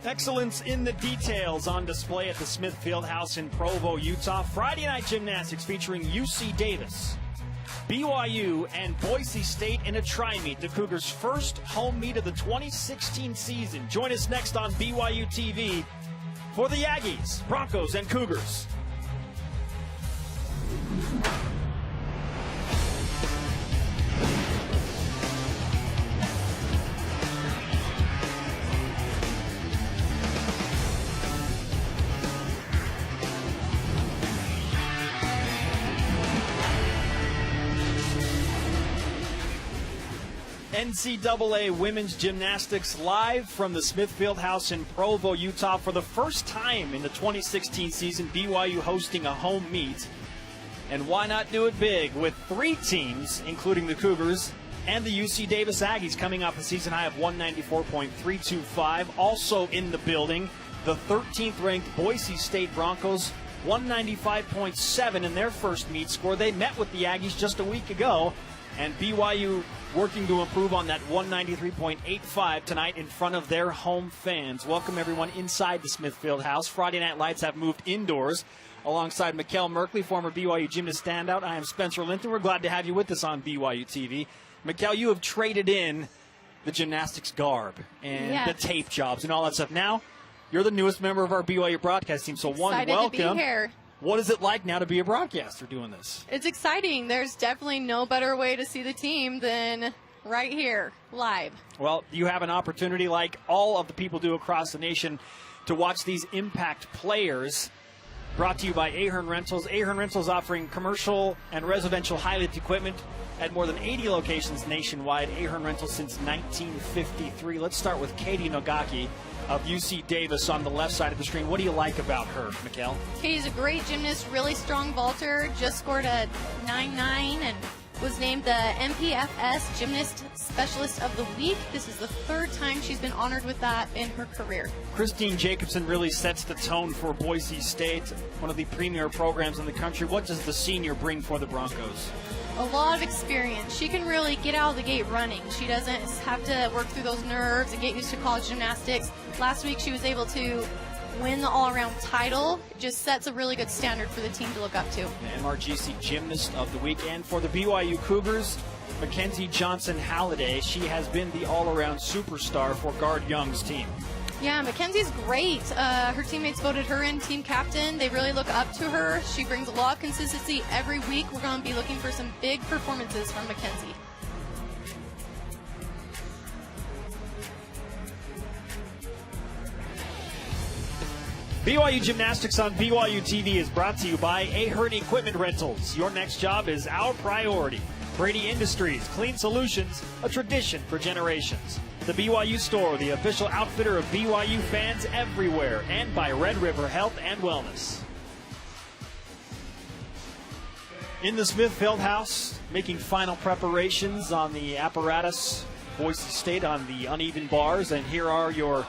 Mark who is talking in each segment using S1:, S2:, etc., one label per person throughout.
S1: Excellence in the details on display at the Smith Fieldhouse in Provo, Utah. Friday night gymnastics featuring UC Davis, BYU, and Boise State in a tri-meet, the Cougars' first home meet of the 2016 season. Join us next on BYU TV for the Aggies, Broncos, and Cougars. NCAA Women's Gymnastics live from the Smith Fieldhouse in Provo, Utah. For the first time in the 2016 season, BYU hosting a home meet. And why not do it big with three teams, including the Cougars and the UC Davis Aggies, coming off a season high of 194.325. Also in the building, the 13th ranked Boise State Broncos, 195.7 in their first meet score. They met with the Aggies just a week ago, and BYU working to improve on that 193.85 tonight in front of their home fans. Welcome everyone inside the Smith Fieldhouse. Friday Night Lights have moved indoors. Alongside Mikkel Merkley, former BYU gymnast standout, I am Spencer Linton. We're glad to have you with us on BYU TV. Mikkel, you have traded in the gymnastics garb and the tape jobs and all that stuff. Now, you're the newest member of our BYU broadcast team, so
S2: Excited
S1: welcome.
S2: To be here.
S1: What is it like now to be a broadcaster doing this?
S2: It's exciting. There's definitely no better way to see the team than right here, live.
S1: Well, you have an opportunity, like all of the people do across the nation, to watch these impact players. Brought to you by Ahern Rentals. Ahern Rentals offering commercial and residential highlight equipment at more than 80 locations nationwide. Ahern Rentals since 1953. Let's start with Katie Nogaki of UC Davis on the left side of the screen. What do you like about her, Mikkel?
S2: Katie's a great gymnast, really strong vaulter, just scored a 9.9 and was named the MPFS Gymnast Specialist of the Week. This is the third time she's been honored with that in her career.
S1: Christine Jacobson really sets the tone for Boise State, one of the premier programs in the country. What does the senior bring for the Broncos?
S2: A lot of experience. She can really get out of the gate running. She doesn't have to work through those nerves and get used to college gymnastics. Last week she was able to win the all-around title. It just sets a really good standard for the team to look up to.
S1: MRGC Gymnast of the Week. And for the BYU Cougars, Mackenzie Johnson-Halliday. She has been the all-around superstar for Guard Young's team.
S2: Yeah, Mackenzie's great. Her teammates voted her in team captain. They really look up to her. She brings a lot of consistency every week. We're going to be looking for some big performances from Mackenzie.
S1: BYU Gymnastics on BYU TV is brought to you by Ahern Equipment Rentals. Your next job is our priority. Brady Industries, clean solutions, a tradition for generations. The BYU Store, the official outfitter of BYU fans everywhere. And by Red River Health and Wellness. In the Smith Fieldhouse, making final preparations on the apparatus. Boise State on the uneven bars. And here are your...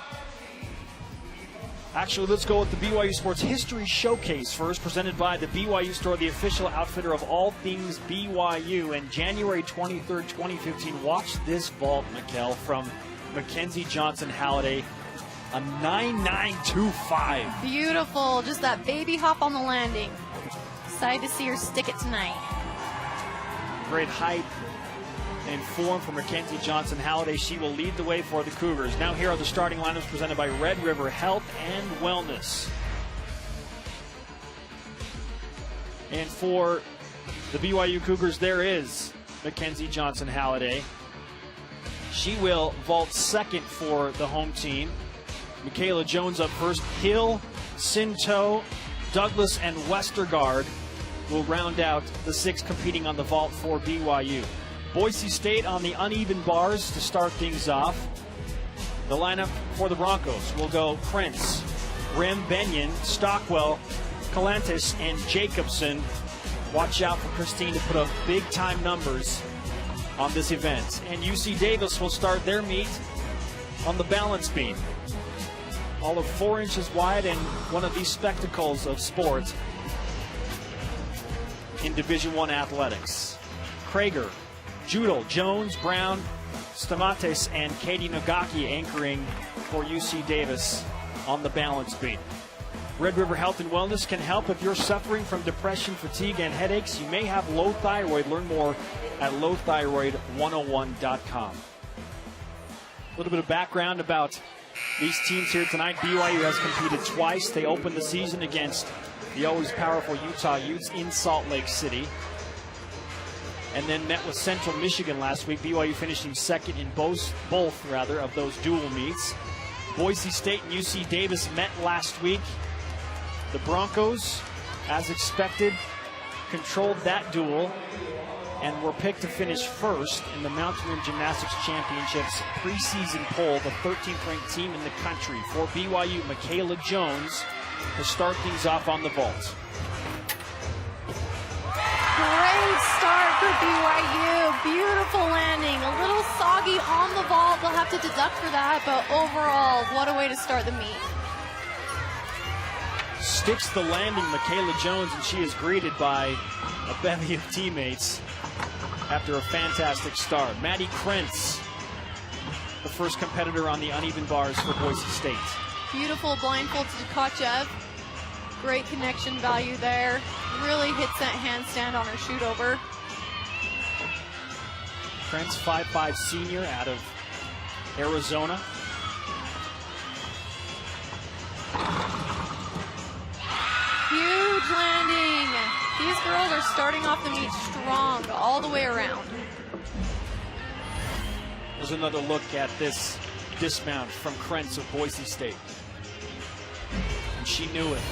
S1: Actually, let's go with the BYU Sports History Showcase first, presented by the BYU Store, the official outfitter of all things BYU. And January 23rd, 2015, watch this vault, Mikkel, from Mackenzie Johnson-Halliday, a 9.925.
S2: Beautiful, just that baby hop on the landing. Excited to see her stick it tonight.
S1: Great height and form for Mackenzie Johnson-Halliday. She will lead the way for the Cougars. Now here are the starting lineups presented by Red River Health and Wellness. And for the BYU Cougars, there is Mackenzie Johnson-Halliday. She will vault second for the home team. Michaela Jones up first. Hill, Sinto, Douglas, and Westergaard will round out the six competing on the vault for BYU. Boise State on the uneven bars to start things off. The lineup for the Broncos will go Prince, Rim, Benyon, Stockwell, Calantis, and Jacobson. Watch out for Christine to put up big-time numbers on this event. And UC Davis will start their meet on the balance beam. All of 4 inches wide and one of these spectacles of sport in Division I athletics. Krager, Judel, Jones, Brown, Stamates, and Katie Nogaki anchoring for UC Davis on the balance beam. Red River Health and Wellness can help if you're suffering from depression, fatigue, and headaches. You may have low thyroid. Learn more at lowthyroid101.com. A little bit of background about these teams here tonight. BYU has competed twice. They opened the season against the always powerful Utah Utes in Salt Lake City, and then met with Central Michigan last week. BYU finishing second in both of those dual meets. Boise State and UC Davis met last week. The Broncos, as expected, controlled that duel and were picked to finish first in the Mountain Rim Gymnastics Championships preseason poll, the 13th ranked team in the country. For BYU, Michaela Jones to start things off on the vault.
S2: Great start for BYU. Beautiful landing. A little soggy on the vault. They'll have to deduct for that, but overall, what a way to start the meet.
S1: Sticks the landing, Michaela Jones, and she is greeted by a bevy of teammates after a fantastic start. Maddie Krentz, the first competitor on the uneven bars for Boise State. Beautiful blindfold to Tkachev. Great connection value there. Really hits that handstand on her shoot over. Krentz, 5'5" senior out of Arizona. Huge landing. These girls are starting off the meet strong all the way around. There's another look at this dismount from Krentz of Boise State. And she knew it.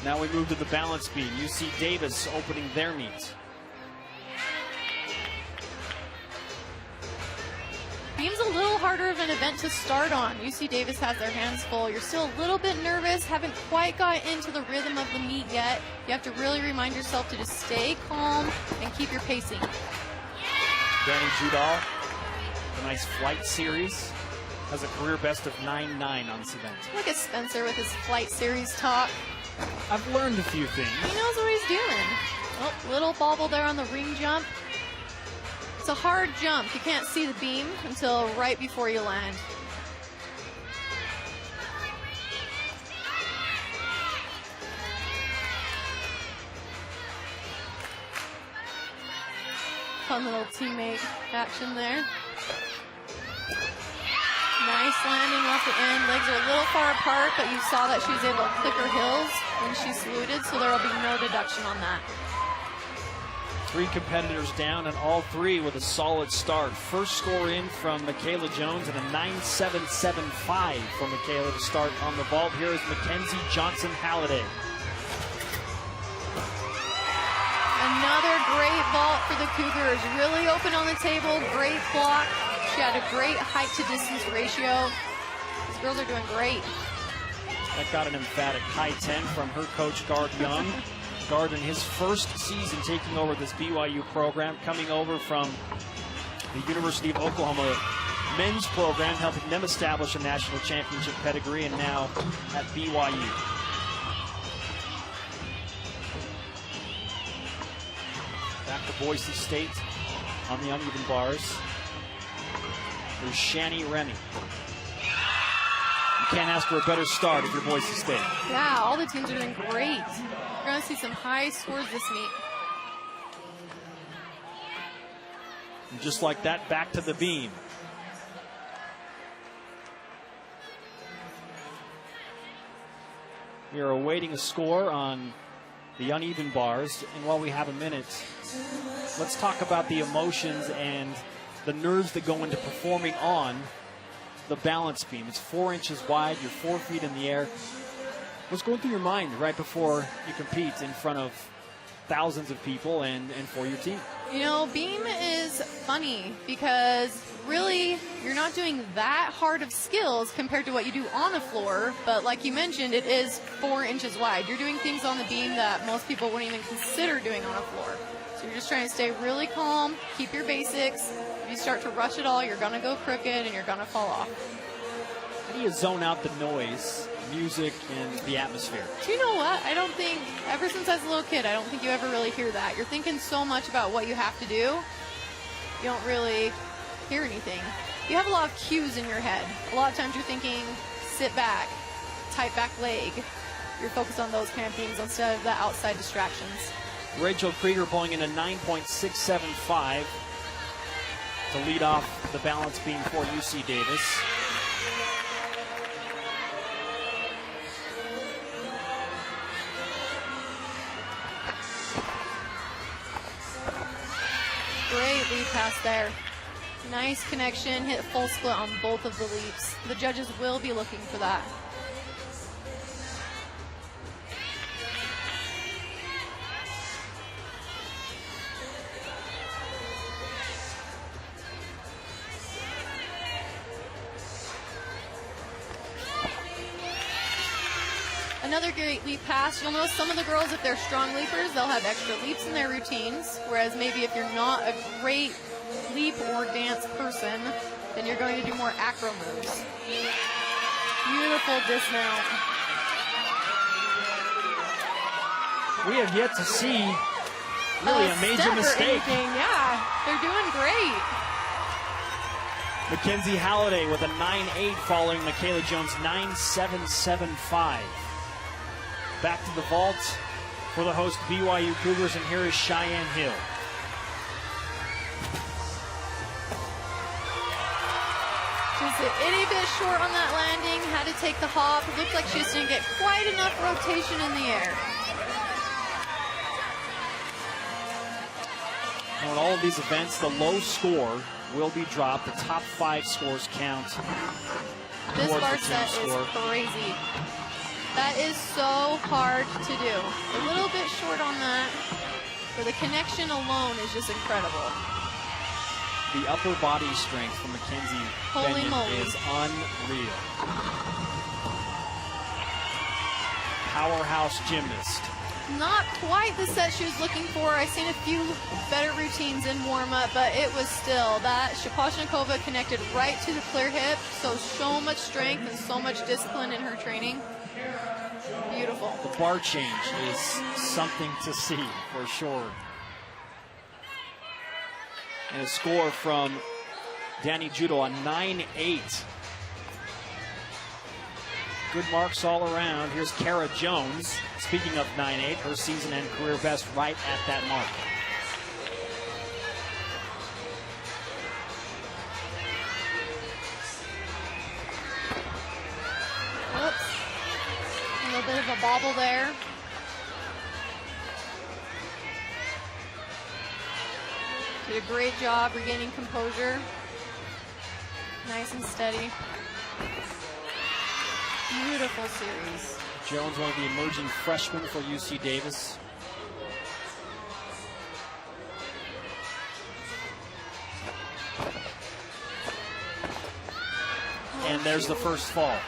S1: Now we move to the balance beam. UC Davis opening their meet. Beam's a little harder of an event to start on. UC Davis has their hands full. You're still a little bit nervous, haven't quite got into the rhythm of the meet yet. You have to really remind yourself to just stay calm and keep your pacing. Danny Judal, a nice flight series, has a career best of 9.9 on this event. Look at Spencer with his flight series talk. I've learned a few things. He knows what he's doing. Oh, little bobble there on the ring jump. It's a hard jump. You can't see the beam until right before you land. Fun little teammate action there. Nice landing off the end. Legs are a little far apart, but you saw that she was able to click her heels when she saluted, so there will be no deduction on that. Three competitors down, and all three with a solid start. First score in from Michaela Jones, and a 9.775 for Michaela to start on the vault. Here is Mackenzie Johnson-Halliday. Another great vault for the Cougars. Really open on the table, great block. She had a great height to distance ratio. These girls are doing great. That got an emphatic high 10 from her coach, Gard Young. Gard in his first season taking over this BYU program, coming over from the University of Oklahoma men's program, helping them establish a national championship pedigree, and now at BYU. Back to Boise State on the uneven bars. There's Shani Remy. You can't ask for a better start if you're Boise State. Yeah, all the teams are doing great. We're going to see some high scores this meet. And just like that, back to the beam. We are awaiting a score on the uneven bars. And while we have a minute, let's talk about the emotions and the nerves that go into performing on the balance beam. It's 4 inches wide, you're 4 feet in the air. What's going through your mind right before you compete in front of thousands of people and for your team? You know, beam is funny because really you're not doing that hard of skills compared to what you do on a floor, but like you mentioned, it is 4 inches wide. You're doing things on the beam that most people wouldn't even consider doing on a floor. So you're just trying to stay really calm, keep your basics. If you start to rush it all, you're going to go crooked and you're going to fall off. How do you zone out the noise, music, and the atmosphere? Do you know what? I don't think, ever since I was a little kid, I don't think you ever really hear that. You're thinking so much about what you have to do, you don't really hear anything.
S2: you have a lot of cues in your head. A lot of times you're thinking, sit back, tight back leg. You're focused on those kind of things instead of the outside distractions.
S1: Rachel Krieger pulling in a 9.675 to lead off the balance beam for UC Davis.
S2: Great lead pass there. Nice connection, hit full split on both of the leaps. The judges will be looking for that. Another great leap pass. You'll notice some of the girls, if they're strong leapers, they'll have extra leaps in their routines, whereas maybe if you're not a great leap or dance person, then you're going to do more acro moves. Beautiful dismount.
S1: We have yet to see really a major mistake.
S2: Yeah, they're doing great.
S1: Mackenzie Halliday with a 9.8 following Michaela Jones' 9.775. Back to the vault for the host BYU Cougars, and here is Cheyenne Hill.
S2: Just an itty bit short on that landing, had to take the hop. It looked like she just didn't get quite enough rotation in the air.
S1: Now in all of these events, the low score will be dropped. The top 5 scores count.
S2: This bar set is crazy. That is so hard to do. A little bit short on that, but the connection alone is just incredible.
S1: The upper body strength from Mackenzie Benyon is unreal. Powerhouse gymnast.
S2: Not quite the set she was looking for. I've seen a few better routines in warm-up, but it was still that Shaposhnikova connected right to the clear hip, so much strength and so much discipline in her training. Beautiful.
S1: The bar change is something to see for sure. And a score from Danny Judo, a 9.8. Good marks all around. Here's Kara Jones. Speaking of 9.8, her season and career best right at that mark.
S2: Whoops. A little bit of a bobble there. Did a great job regaining composure. Nice and steady. Beautiful series.
S1: Jones, one of the emerging freshmen for UC Davis. And there's the first fall.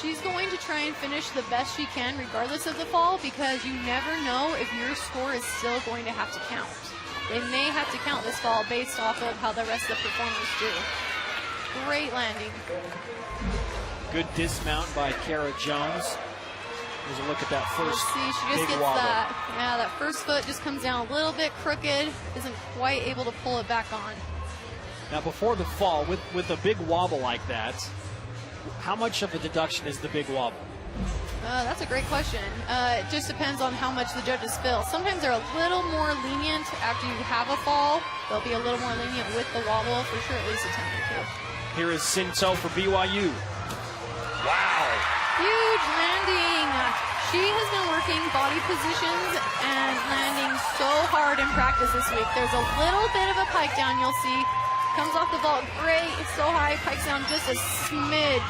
S2: She's going to try and finish the best she can regardless of the fall, because you never know if your score is still going to have to count. They may have to count this fall based off of how the rest of the performers do. Great landing.
S1: Good dismount by Kara Jones. Here's a look at that first
S2: See, she just gets
S1: wobble.
S2: that first foot just comes down a little bit crooked, isn't quite able to pull it back on.
S1: Now before the fall, with a big wobble like that, how much of a deduction is the big wobble?
S2: That's a great question. It just depends on how much the judges feel. Sometimes they're a little more lenient after you have a fall. They'll be a little more lenient with the wobble, for sure, at least a 10 or 2.
S1: Here is Sinto for BYU. Wow.
S2: Huge landing. She has been working body positions and landing so hard in practice this week. There's a little bit of a pike down, you'll see. Comes off the vault great. It's so high, pikes down just a smidge.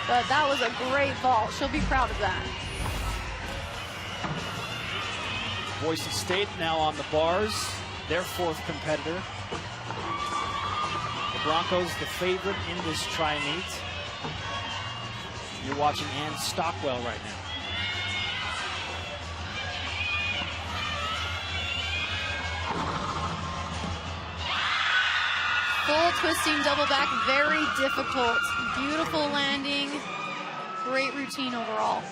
S2: But that was a great vault. She'll be proud of that.
S1: Boise State now on the bars, their 4th competitor. The Broncos, the favorite in this tri-meet. You're watching Ann Stockwell right now.
S2: Full twisting double back, very difficult. Beautiful landing, great routine overall.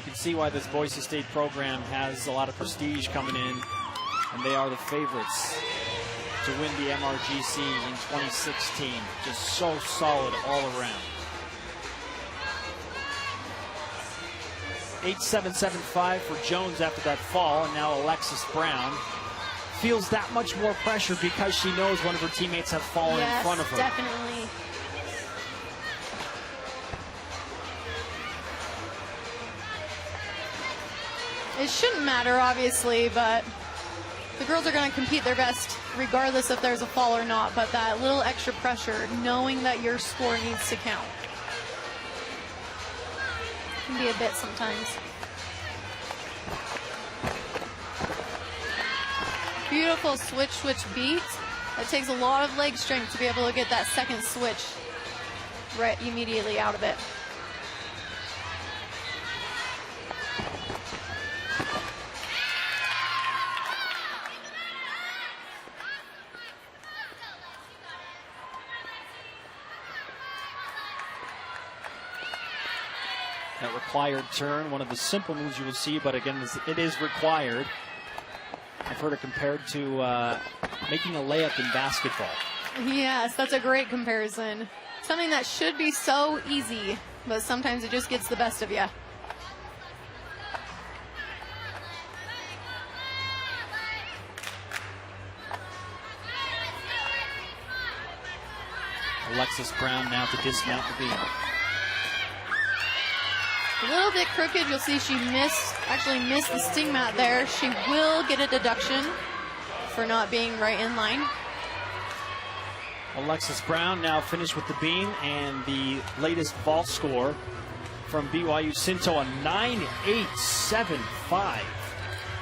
S1: You can see why this Boise State program has a lot of prestige coming in, and they are the favorites to win the MRGC in 2016. Just so solid all around. 8.775 for Jones after that fall, and now Alexis Brown feels that much more pressure because she knows one of her teammates have fallen in front of her.
S2: Definitely. It shouldn't matter, obviously, but the girls are going to compete their best regardless if there's a fall or not, but that little extra pressure, knowing that your score needs to count, can be a bit sometimes. Beautiful switch beat. It takes a lot of leg strength to be able to get that second switch right immediately out of it.
S1: That required turn, one of the simple moves you will see, but again, it is required. I've heard it compared to making a layup in basketball.
S2: Yes, that's a great comparison. Something that should be so easy, but sometimes it just gets the best of you.
S1: Alexis Brown now to dismount the beam.
S2: A little bit crooked. You'll see she actually missed the sting mat there. She will get a deduction for not being right in line.
S1: Alexis Brown now finished with the beam, and the latest vault score from BYU Sinto, a 9.875.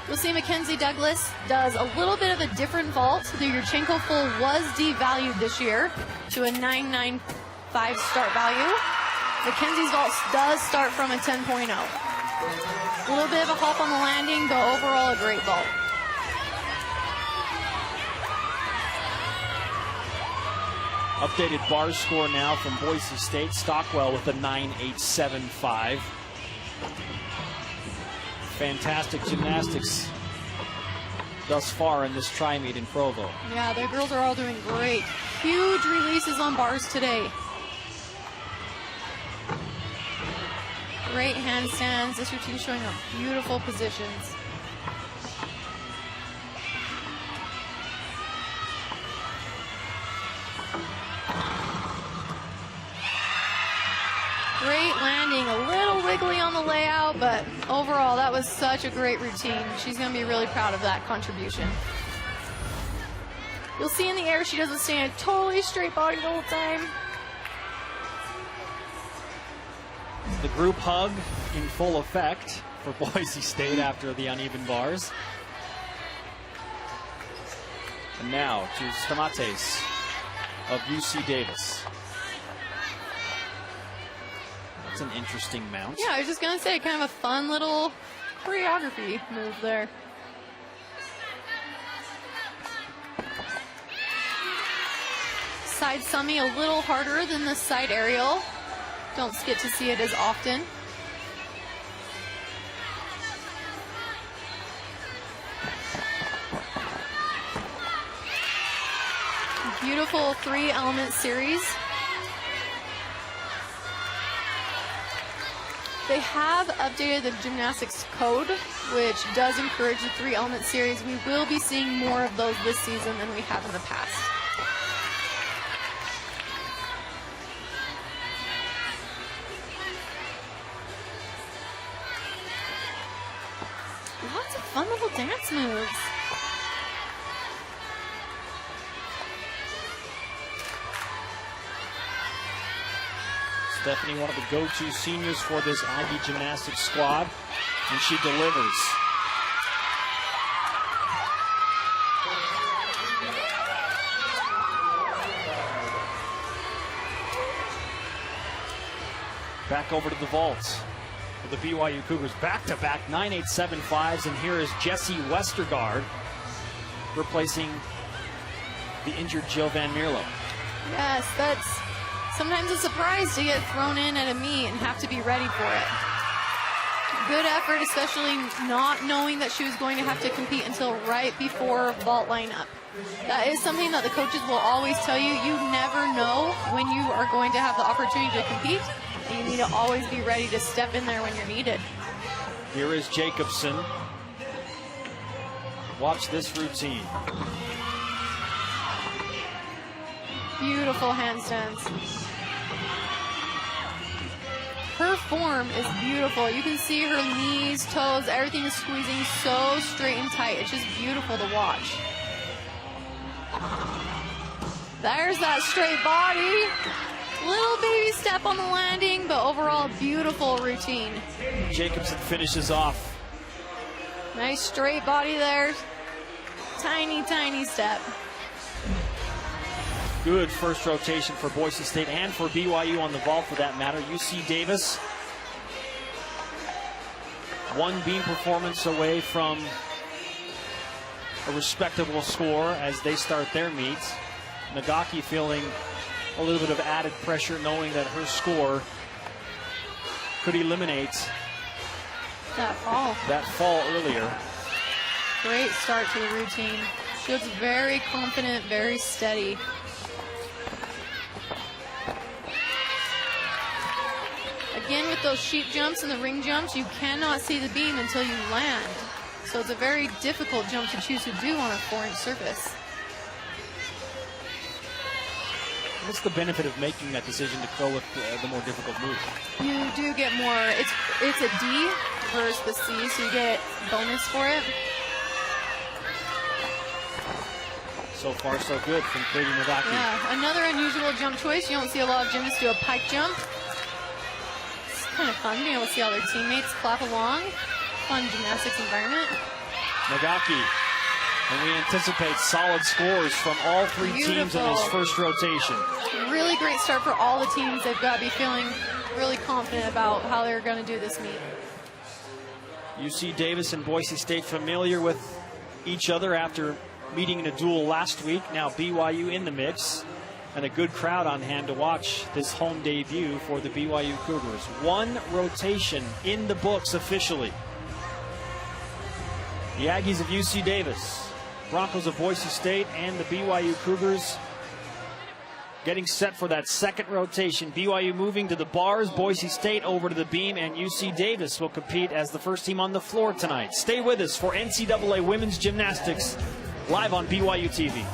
S2: We'll see Mackenzie Douglas does a little bit of a different vault. The Yurchenko full was devalued this year to a 9.95 start value. Mackenzie's vault does start from a 10.0. A little bit of a hop on the landing, but overall a great vault.
S1: Updated bar score now from Boise State. Stockwell with a 9.875. Fantastic gymnastics thus far in this tri-meet in Provo.
S2: Yeah, the girls are all doing great. Huge releases on bars today. Great handstands. This routine showing up beautiful positions. Great landing, a little wiggly on the layout, but overall that was such a great routine. She's going to be really proud of that contribution. You'll see in the air she doesn't stand totally straight body the whole time.
S1: The group hug in full effect for Boise State after the uneven bars. And now to Stamates of UC Davis. That's an interesting mount.
S2: Yeah, I was just going to say, kind of a fun little choreography move there. Side summy a little harder than the side aerial. Don't get to see it as often. Beautiful 3-element series. They have updated the gymnastics code, which does encourage the 3-element series. We will be seeing more of those this season than we have in the past. Lots of fun little dance moves.
S1: Stephanie, one of the go-to seniors for this Aggie gymnastics squad, and she delivers. Back over to the vault for the BYU Cougars. Back-to-back 9.875s, and here is Jessie Westergaard replacing the injured Jill Van Mierlo.
S2: Yes, that's sometimes a surprise to get thrown in at a meet and have to be ready for it. Good effort, especially not knowing that she was going to have to compete until right before vault lineup. That is something that the coaches will always tell you. You never know when you are going to have the opportunity to compete. And you need to always be ready to step in there when you're needed.
S1: Here is Jacobson. Watch this routine.
S2: Beautiful handstands. Her form is beautiful. You can see her knees, toes, everything is squeezing so straight and tight. It's just beautiful to watch. There's that straight body. Little baby step on the landing, but overall beautiful routine.
S1: Jacobson finishes off.
S2: Nice straight body there. Tiny, tiny step.
S1: Good first rotation for Boise State and for BYU on the vault for that matter. UC Davis, one beam performance away from a respectable score as they start their meets. Nagaki feeling a little bit of added pressure knowing that her score could eliminate
S2: that fall
S1: earlier.
S2: Great start to the routine. She looks very confident, very steady. Again, with those sheep jumps and the ring jumps, you cannot see the beam until you land. So it's a very difficult jump to choose to do on a 4-inch surface.
S1: What's the benefit of making that decision to go with the more difficult move?
S2: You do get more. It's a D versus the C, so you get bonus for it.
S1: So far, so good from Katie Nagaki.
S2: Yeah, another unusual jump choice. You don't see a lot of gymnasts do a pike jump. It's kind of fun being able to see all their teammates clap along. Fun gymnastics environment.
S1: Nagaki. And we anticipate solid scores from all three teams in this first rotation.
S2: Really great start for all the teams. They've got to be feeling really confident about how they're going to do this meet.
S1: UC Davis and Boise State familiar with each other after meeting in a duel last week. Now BYU in the mix. And a good crowd on hand to watch this home debut for the BYU Cougars. One rotation in the books officially. The Aggies of UC Davis, Broncos of Boise State, and the BYU Cougars getting set for that second rotation. BYU moving to the bars, Boise State over to the beam, and UC Davis will compete as the first team on the floor tonight. Stay with us for NCAA Women's Gymnastics live on BYU TV.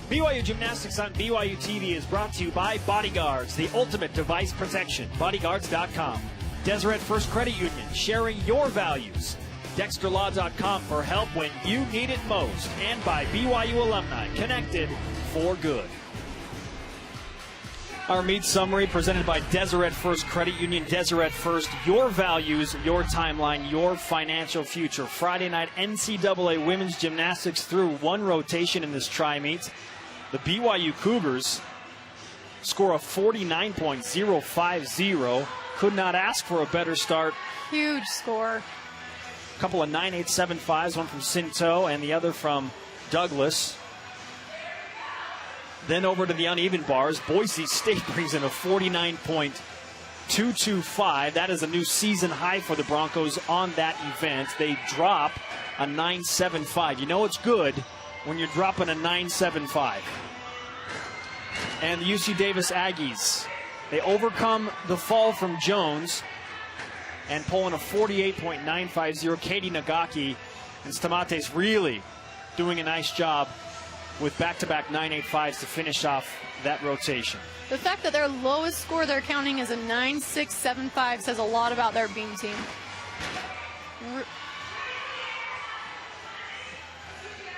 S1: BYU Gymnastics on BYU TV is brought to you by Bodyguards, the ultimate device protection. Bodyguards.com. Deseret First Credit Union, sharing your values. DexterLaw.com for help when you need it most. And by BYU alumni, connected for good. Our meet summary presented by Deseret First Credit Union. Deseret First, your values, your timeline, your financial future. Friday night NCAA Women's Gymnastics through one rotation in this tri-meet. The BYU Cougars score a 49.050. Could not ask for a better start.
S2: Huge score.
S1: A couple of 9.875s, one from Sinto and the other from Douglas. Then over to the uneven bars. Boise State brings in a 49.225. That is a new season high for the Broncos on that event. They drop a 9.75. You know it's good when you're dropping a 9.75. And the UC Davis Aggies, they overcome the fall from Jones and pull in a 48.950. Katie Nagaki and Stamates really doing a nice job with back-to-back 9.85s to finish off that rotation.
S2: The fact that their lowest score they're counting is a 9.675 says a lot about their beam team.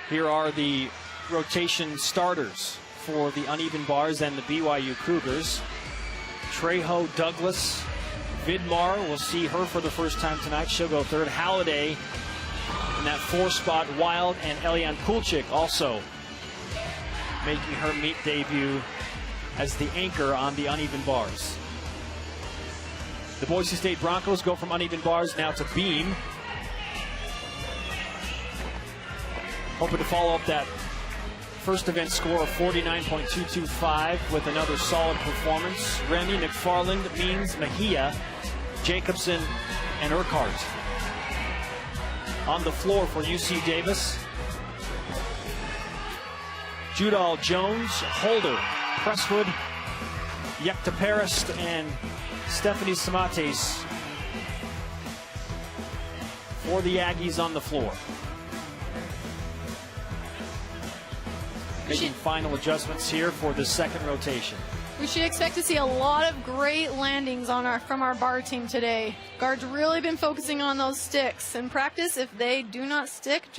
S1: Here are the rotation starters for the uneven bars and the BYU Cougars. Trejo, Douglas, Vidmar, we'll see her for the first time tonight. She'll go third. Halliday in that 4 spot. Wild and Eliane Kulchik also making her meet debut as the anchor on the uneven bars. The Boise State Broncos go from uneven bars now to beam. Hoping to follow up that First event score of 49.225 with another solid performance. Remy, McFarland, Means, Mejia, Jacobson, and Urquhart. On the floor for UC Davis, Judal Jones, Holder, Presswood, Yektaparist, and Stephanie Samates for the Aggies on the floor. Making final adjustments here for the second rotation.
S2: We should expect to see a lot of great landings from our bar team today. Guards really been focusing on those sticks. In practice, if they do not stick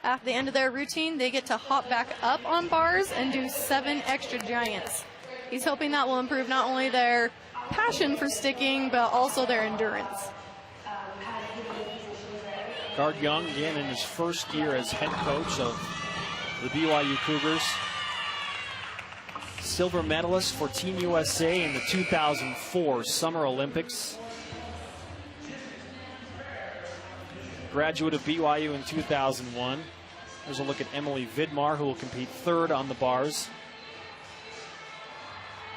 S2: at the end of their routine, they get to hop back up on bars and do 7 extra giants. He's hoping that will improve not only their passion for sticking, but also their endurance.
S1: Guard Young, again in his first year as head coach of the BYU Cougars. Silver medalist for Team USA in the 2004 Summer Olympics. Graduate of BYU in 2001. There's a look at Emily Vidmar, who will compete third on the bars.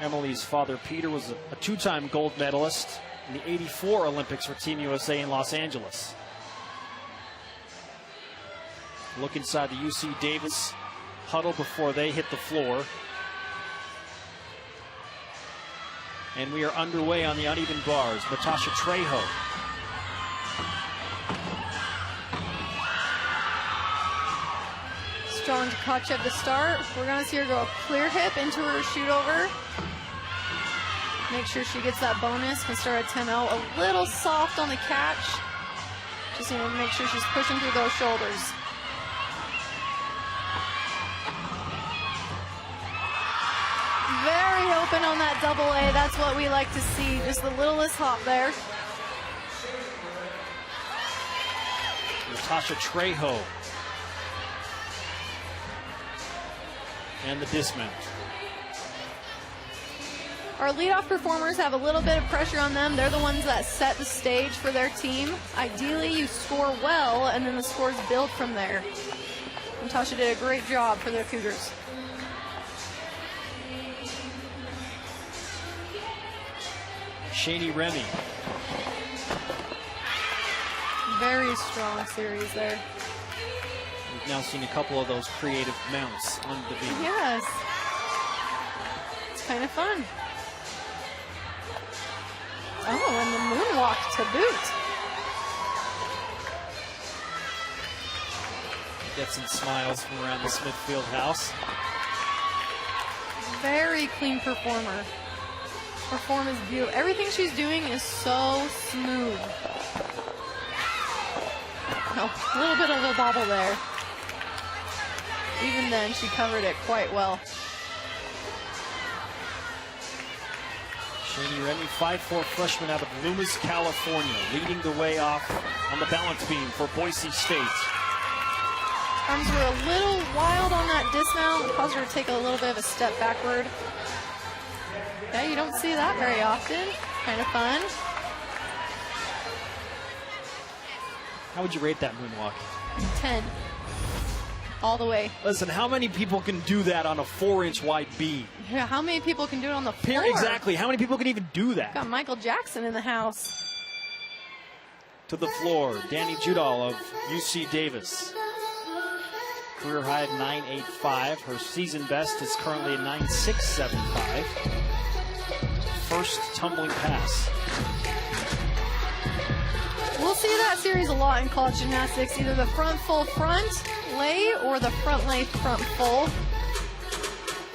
S1: Emily's father, Peter, was a 2-time gold medalist in the '84 Olympics for Team USA in Los Angeles. Look inside the UC Davis huddle before they hit the floor. And we are underway on the uneven bars. Natasha Trejo.
S2: Strong Tkachev to start. We're going to see her go clear hip into her shoot over. Make sure she gets that bonus. Can start at 10-0. A little soft on the catch. Just need to make sure she's pushing through those shoulders. Very open on that double A. That's what we like to see. Just the littlest hop there.
S1: Natasha Trejo. And the dismount.
S2: Our leadoff performers have a little bit of pressure on them. They're the ones that set the stage for their team. Ideally, you score well, and then the scores build from there. Natasha did a great job for the Cougars.
S1: Shani Remy.
S2: Very strong series there.
S1: We've now seen a couple of those creative mounts on the beam.
S2: Yes. It's kind of fun. Oh, and the moonwalk to boot.
S1: Get some smiles from around the Smithfield house.
S2: Very clean performer. Her form is beautiful. Everything she's doing is so smooth. Oh, a little bit of a bobble there. Even then, she covered it quite well.
S1: Shani Remy, 5'4" freshman out of Loomis, California, leading the way off on the balance beam for Boise State.
S2: Arms were a little wild on that dismount, caused her to take a little bit of a step backward. Yeah, you don't see that very often. Kind of fun.
S1: How would you rate that moonwalk?
S2: 10. All the way.
S1: Listen, how many people can do that on a 4-inch wide beam?
S2: Yeah, how many people can do it on the floor?
S1: Exactly. How many people can even do that?
S2: Got Michael Jackson in the house.
S1: To the floor, Danny Judal of UC Davis. Career high of 9.85. Her season best is currently a 9.675. First tumbling pass.
S2: We'll see that series a lot in college gymnastics, either the front full front lay or the front lay front full.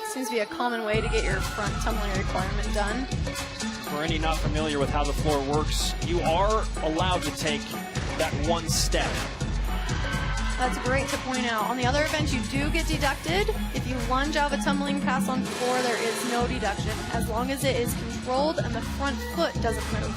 S2: Seems to be a common way to get your front tumbling requirement done.
S1: For any not familiar with how the floor works, you are allowed to take that one step.
S2: That's great to point out. On the other events, you do get deducted. If you lunge out of a tumbling pass on the floor, there is no deduction, as long as it is controlled and the front foot doesn't move.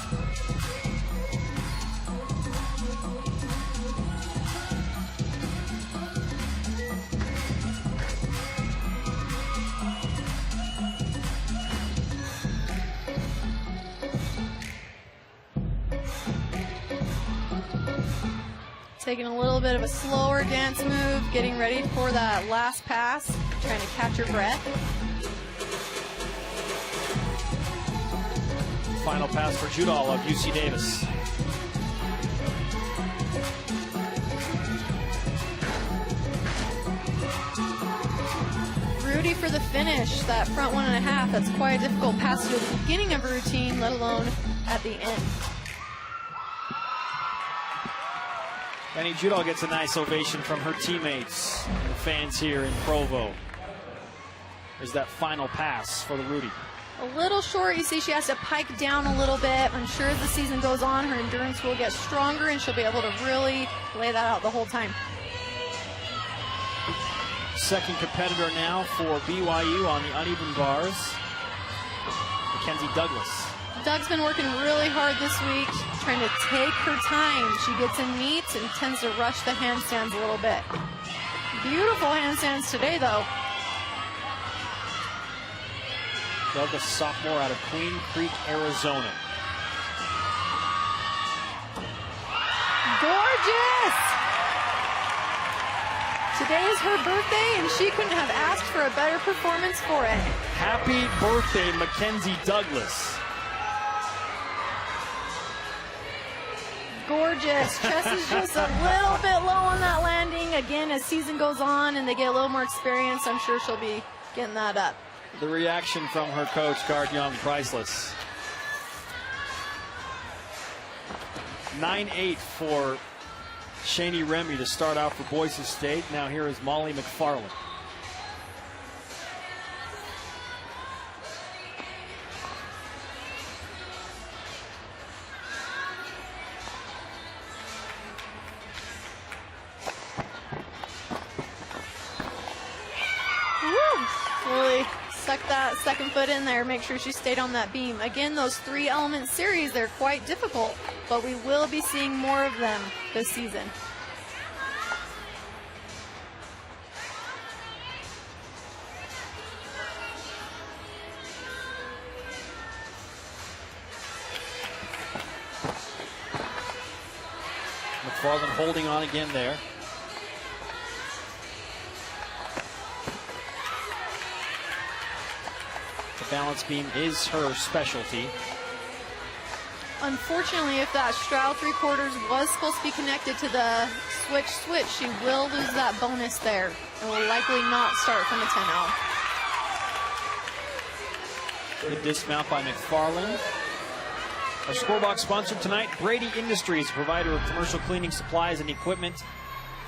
S2: Taking a little bit of a slower dance move, getting ready for that last pass. trying to catch her breath.
S1: Final pass for Judall of UC Davis.
S2: Rudy for the finish, that front 1.5. That's quite a difficult pass to the beginning of a routine, let alone at the end.
S1: Penny Judall gets a nice ovation from her teammates and the fans here in Provo. There's that final pass for the Rudy.
S2: A little short. You see she has to pike down a little bit. I'm sure as the season goes on, her endurance will get stronger and she'll be able to really lay that out the whole time.
S1: Second competitor now for BYU on the uneven bars, Mackenzie Douglas.
S2: Doug's been working really hard this week, trying to take her time. She gets in meets and tends to rush the handstands a little bit. Beautiful handstands today, though.
S1: Douglas, sophomore out of Queen Creek, Arizona.
S2: Gorgeous! Today is her birthday, and she couldn't have asked for a better performance for it.
S1: Happy birthday, Mackenzie Douglas.
S2: Gorgeous. Chest is just a little bit low on that landing. Again, as season goes on and they get a little more experience, I'm sure she'll be getting that up.
S1: The reaction from her coach, Gard Young, priceless. 9-8 for Shani Remy to start out for Boise State. Now here is Molly McFarland.
S2: Really stuck that second foot in there, make sure she stayed on that beam. Again, those 3-element series, they're quite difficult, but we will be seeing more of them this season.
S1: McFarland holding on again there. Balance beam is her specialty.
S2: Unfortunately, if that straddle 3/4 was supposed to be connected to the switch, she will lose that bonus there and will likely not start from a 10-0.
S1: Good dismount by McFarland. Our scorebox sponsored tonight, Brady Industries, a provider of commercial cleaning supplies and equipment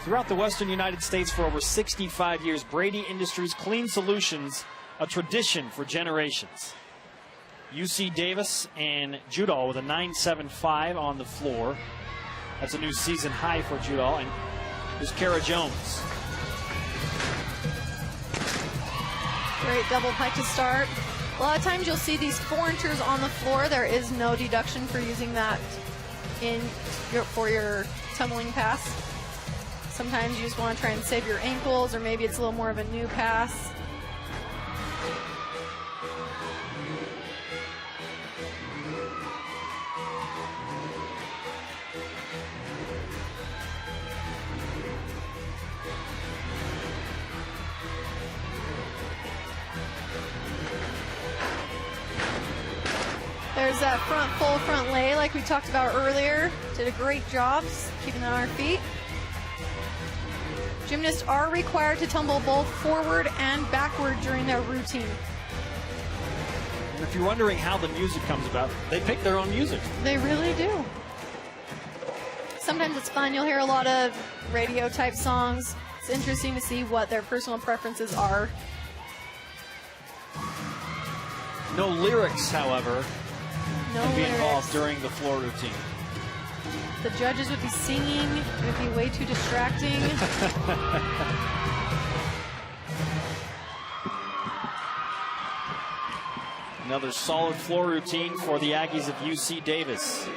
S1: throughout the western United States for over 65 years. Brady Industries Clean Solutions, a tradition for generations. UC Davis and Judall with a 9.75 on the floor. That's a new season high for Judall. And here's Kara Jones.
S2: Great double pike to start. A lot of times you'll see these 4-inchers on the floor. There is no deduction for using that for your tumbling pass. Sometimes you just want to try and save your ankles, or maybe it's a little more of a new pass. There's that full front lay like we talked about earlier. Did a great job keeping that on her feet. Gymnasts are required to tumble both forward and backward during their routine.
S1: If you're wondering how the music comes about, they pick their own music.
S2: They really do. Sometimes it's fun. You'll hear a lot of radio type songs. It's interesting to see what their personal preferences are.
S1: No lyrics, however,
S2: No
S1: can be
S2: lyrics.
S1: involved during the floor routine.
S2: The judges would be singing. It would be way too distracting.
S1: Another solid floor routine for the Aggies of UC Davis.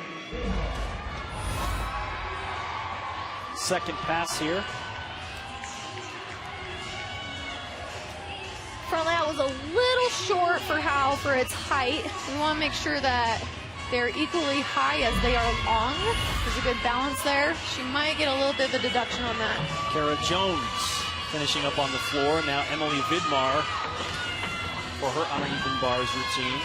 S1: Second pass here.
S2: Front layout was a little short for its height. We want to make sure that they're equally high as they are long. There's a good balance there. She might get a little bit of a deduction on that.
S1: Kara Jones Finishing up on the floor. Now Emily Vidmar for her uneven bars routine.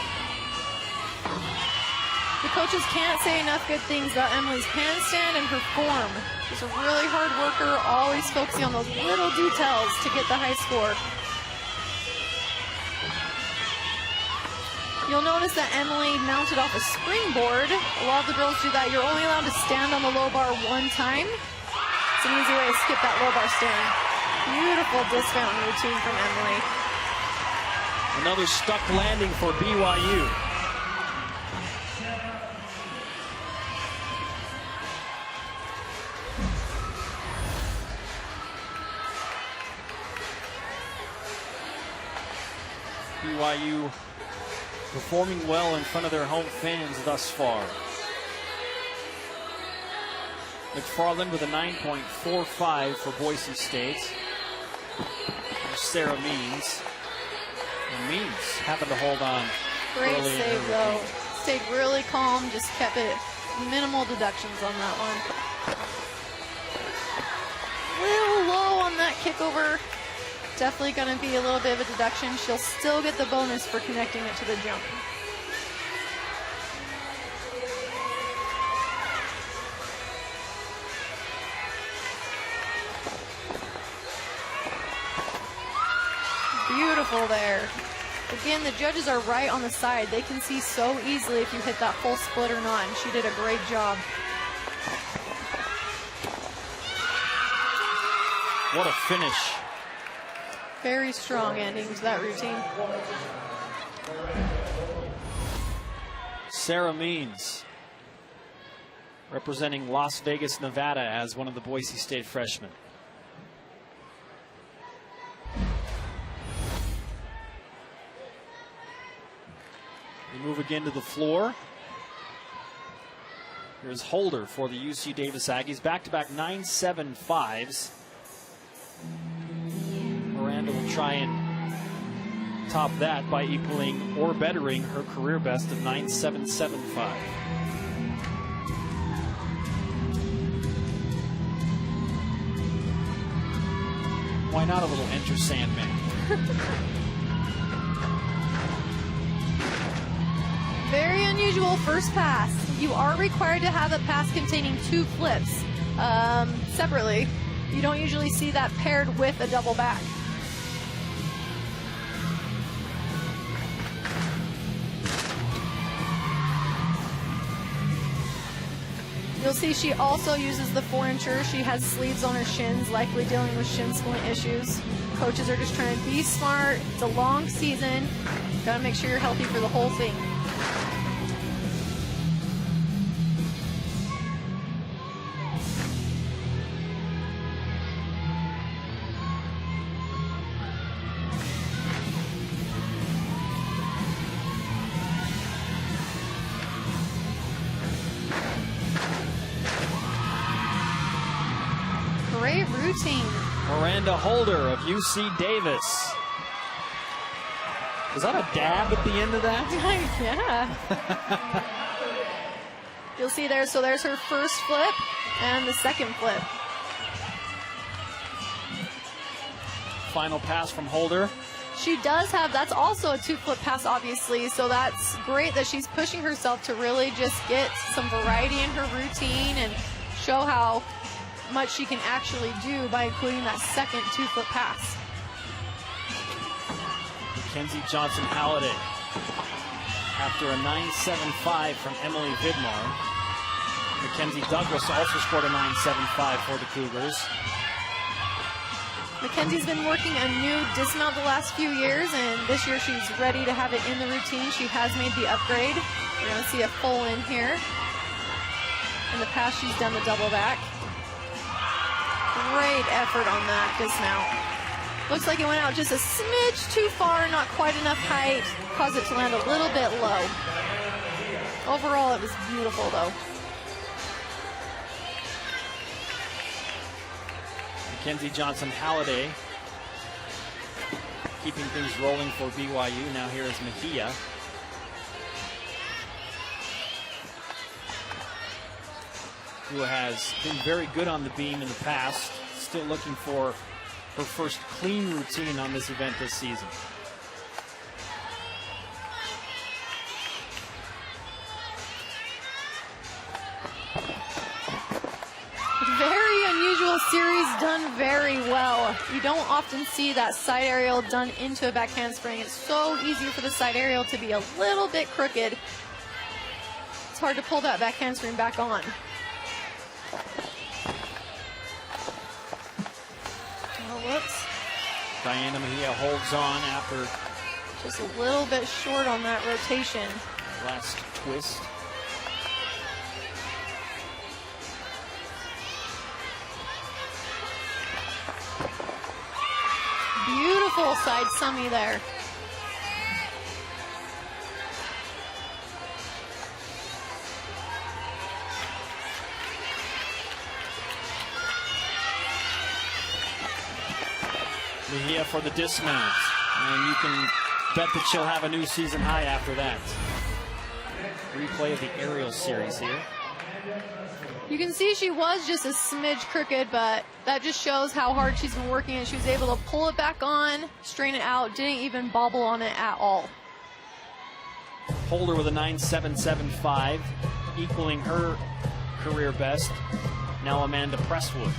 S2: The coaches can't say enough good things about Emily's handstand and her form. She's a really hard worker, always focusing on those little details to get the high score. You'll notice that Emily mounted off a springboard. A lot of the girls do that. You're only allowed to stand on the low bar one time. It's an easy way to skip that low bar stand. Beautiful disc mountain routine from Emily.
S1: Another stuck landing for BYU. BYU performing well in front of their home fans thus far. McFarland with a 9.45 for Boise State. There's Sarah Means. And Means happened to hold on.
S2: Great save though. Stayed really calm, just kept it minimal deductions on that one. A little low on that kickover. Definitely going to be a little bit of a deduction. She'll still get the bonus for connecting it to the jump. Beautiful there. Again, the judges are right on the side. They can see so easily if you hit that full split or not, and she did a great job.
S1: What a finish.
S2: Very strong ending to that routine.
S1: Sarah Means, representing Las Vegas, Nevada as one of the Boise State freshmen. We move again to the floor. Here's Holder for the UC Davis Aggies. Back-to-back 9.75s. Miranda will try and top that by equaling or bettering her career best of 9.775. Why not a little Enter Sandman?
S2: Very unusual first pass. You are required to have a pass containing 2 flips separately. You don't usually see that paired with a double back. You'll see she also uses the 4-incher. She has sleeves on her shins, likely dealing with shin splint issues. Coaches are just trying to be smart. It's a long season. Gotta make sure you're healthy for the whole thing. Great routine.
S1: Miranda Holder of UC Davis. Was that a dab at the end of that?
S2: Yeah. You'll see there, so there's her first flip and the second flip.
S1: Final pass from Holder.
S2: She does have, that's also a 2-flip pass, obviously, so that's great that she's pushing herself to really just get some variety in her routine and show how much she can actually do by including that second 2-flip pass.
S1: Mackenzie Johnson-Halliday after a 9.75 from Emily Vidmar. Mackenzie Douglas also scored a 9.75 for the Cougars.
S2: Mackenzie's been working a new dismount the last few years, and this year she's ready to have it in the routine. She has made the upgrade. We're going to see a full in here. In the past, she's done the double back. Great effort on that dismount. Looks like it went out just a smidge too far, not quite enough height, caused it to land a little bit low. Overall, it was beautiful though.
S1: Mackenzie Johnson-Halliday keeping things rolling for BYU. Now here is Mejia. Who has been very good on the beam in the past. Still looking for her first clean routine on this event this season.
S2: Very unusual series, done very well. You don't often see that side aerial done into a back handspring. It's so easy for the side aerial to be a little bit crooked. It's hard to pull that back handspring back on. Oh, whoops.
S1: Diana Mejia holds on after
S2: just a little bit short on that rotation.
S1: Last twist.
S2: Beautiful side summy there.
S1: Mejia for the dismount. And you can bet that she'll have a new season high after that. Replay of the aerial series here.
S2: You can see she was just a smidge crooked, but that just shows how hard she's been working, and she was able to pull it back on, straighten it out, didn't even bobble on it at all.
S1: Holder with a 9.775, equaling her career best. Now Amanda Presswood.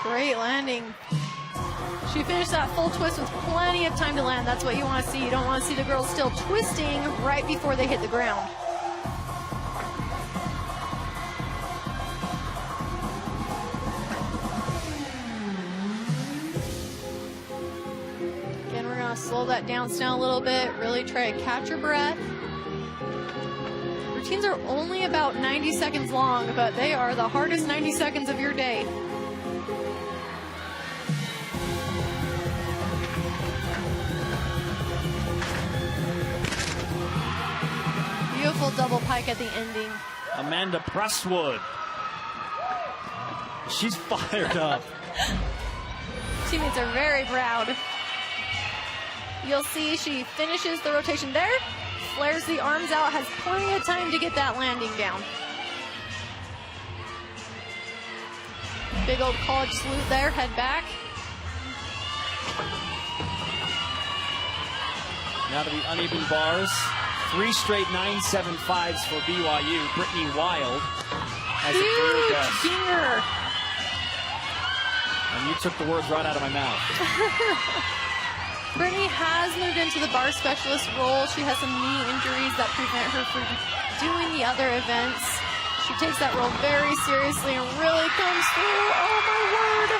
S2: Great landing. She finished that full twist with plenty of time to land. That's what you want to see. You don't want to see the girls still twisting right before they hit the ground. Again, we're going to slow that down a little bit. Really try to catch your breath. Routines are only about 90 seconds long, but they are the hardest 90 seconds of your day. Beautiful double pike at the ending.
S1: Amanda Presswood. She's fired up.
S2: Teammates are very proud. You'll see she finishes the rotation there, flares the arms out, has plenty of time to get that landing down. Big old college salute there, head back.
S1: Now to the uneven bars. 3 straight 9.75s for BYU. Brittany Wild has a career
S2: Huge
S1: best.
S2: dinger.
S1: And you took the words right out of my mouth.
S2: Brittany has moved into the bar specialist role. She has some knee injuries that prevent her from doing the other events. She takes that role very seriously and really comes through. Oh my word.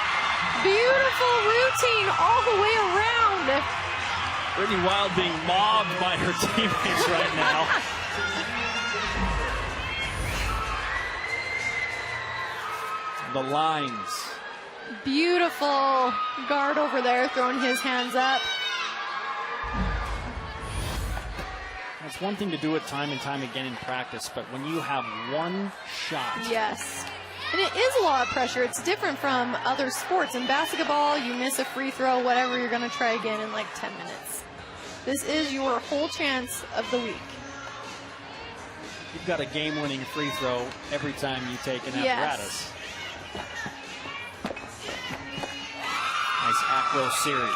S2: Beautiful routine all the way around.
S1: Brittany Wild being mobbed by her teammates right now. The lines.
S2: Beautiful guard over there throwing his hands up.
S1: It's one thing to do it time and time again in practice, but when you have one shot.
S2: Yes. And it is a lot of pressure. It's different from other sports. In basketball, you miss a free throw, whatever, you're going to try again in like 10 minutes. This is your whole chance of the week.
S1: You've got a game-winning free throw every time you take an apparatus. Nice acro series.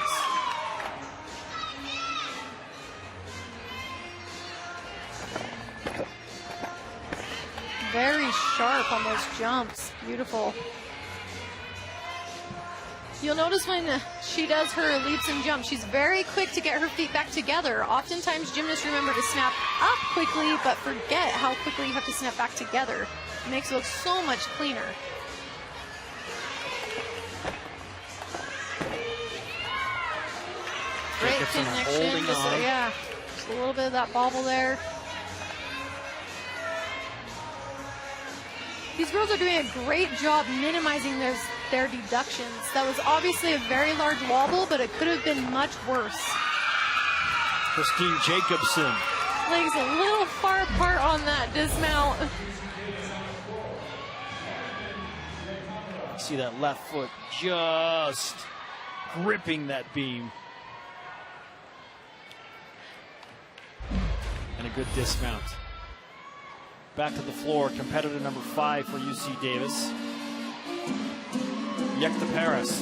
S2: Very sharp on those jumps. Beautiful. You'll notice when she does her leaps and jumps, she's very quick to get her feet back together. Oftentimes, gymnasts remember to snap up quickly, but forget how quickly you have to snap back together. It makes it look so much cleaner. Great
S1: Jacobson
S2: connection.
S1: holding on.
S2: Yeah, just a little bit of that bobble there. These girls are doing a great job minimizing their deductions. That was obviously a very large wobble, but it could have been much worse.
S1: Christine Jacobson.
S2: Legs a little far apart on that dismount.
S1: See that left foot just gripping that beam. And a good dismount. Back to the floor, competitor number 5 for UC Davis. Yekta Paris.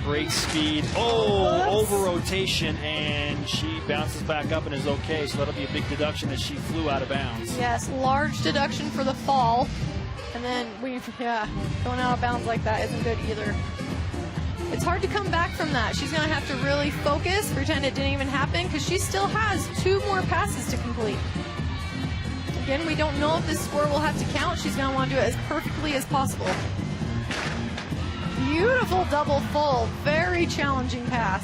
S1: Great speed. Oh, over rotation, and she bounces back up and is okay. So that'll be a big deduction as she flew out of bounds.
S2: Yes, large deduction for the fall. And then going out of bounds like that isn't good either. It's hard to come back from that. She's going to have to really focus, pretend it didn't even happen, because she still has 2 more passes to complete. Again, we don't know if this score will have to count. She's going to want to do it as perfectly as possible. Beautiful double full. Very challenging pass.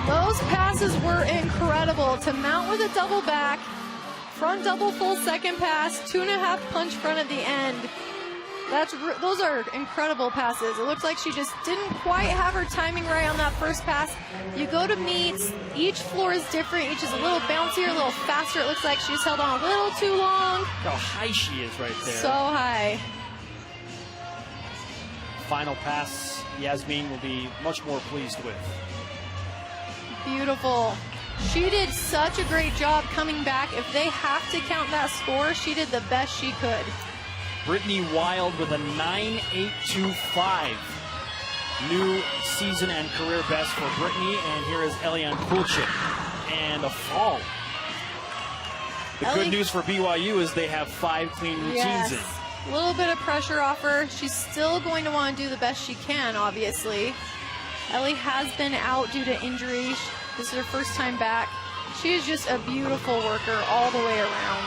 S2: Those passes were incredible. To mount with a double back, front double full second pass, 2.5 punch front at the end. Those are incredible passes. It looks like she just didn't quite have her timing right on that first pass. You go to meets, each floor is different. Each is a little bouncier, a little faster. It looks like she just held on a little too long.
S1: Look how high she is right there.
S2: So high.
S1: Final pass, Yasmin will be much more pleased with.
S2: Beautiful. She did such a great job coming back. If they have to count that score, she did the best she could.
S1: Brittany Wild with a 9.825. New season and career best for Brittany. And here is Eliane Kulchik. And a fall. The good news for BYU is they have 5 clean routines in.
S2: A little bit of pressure off her. She's still going to want to do the best she can, obviously. Ellie has been out due to injury. This is her first time back. She is just a beautiful worker all the way around.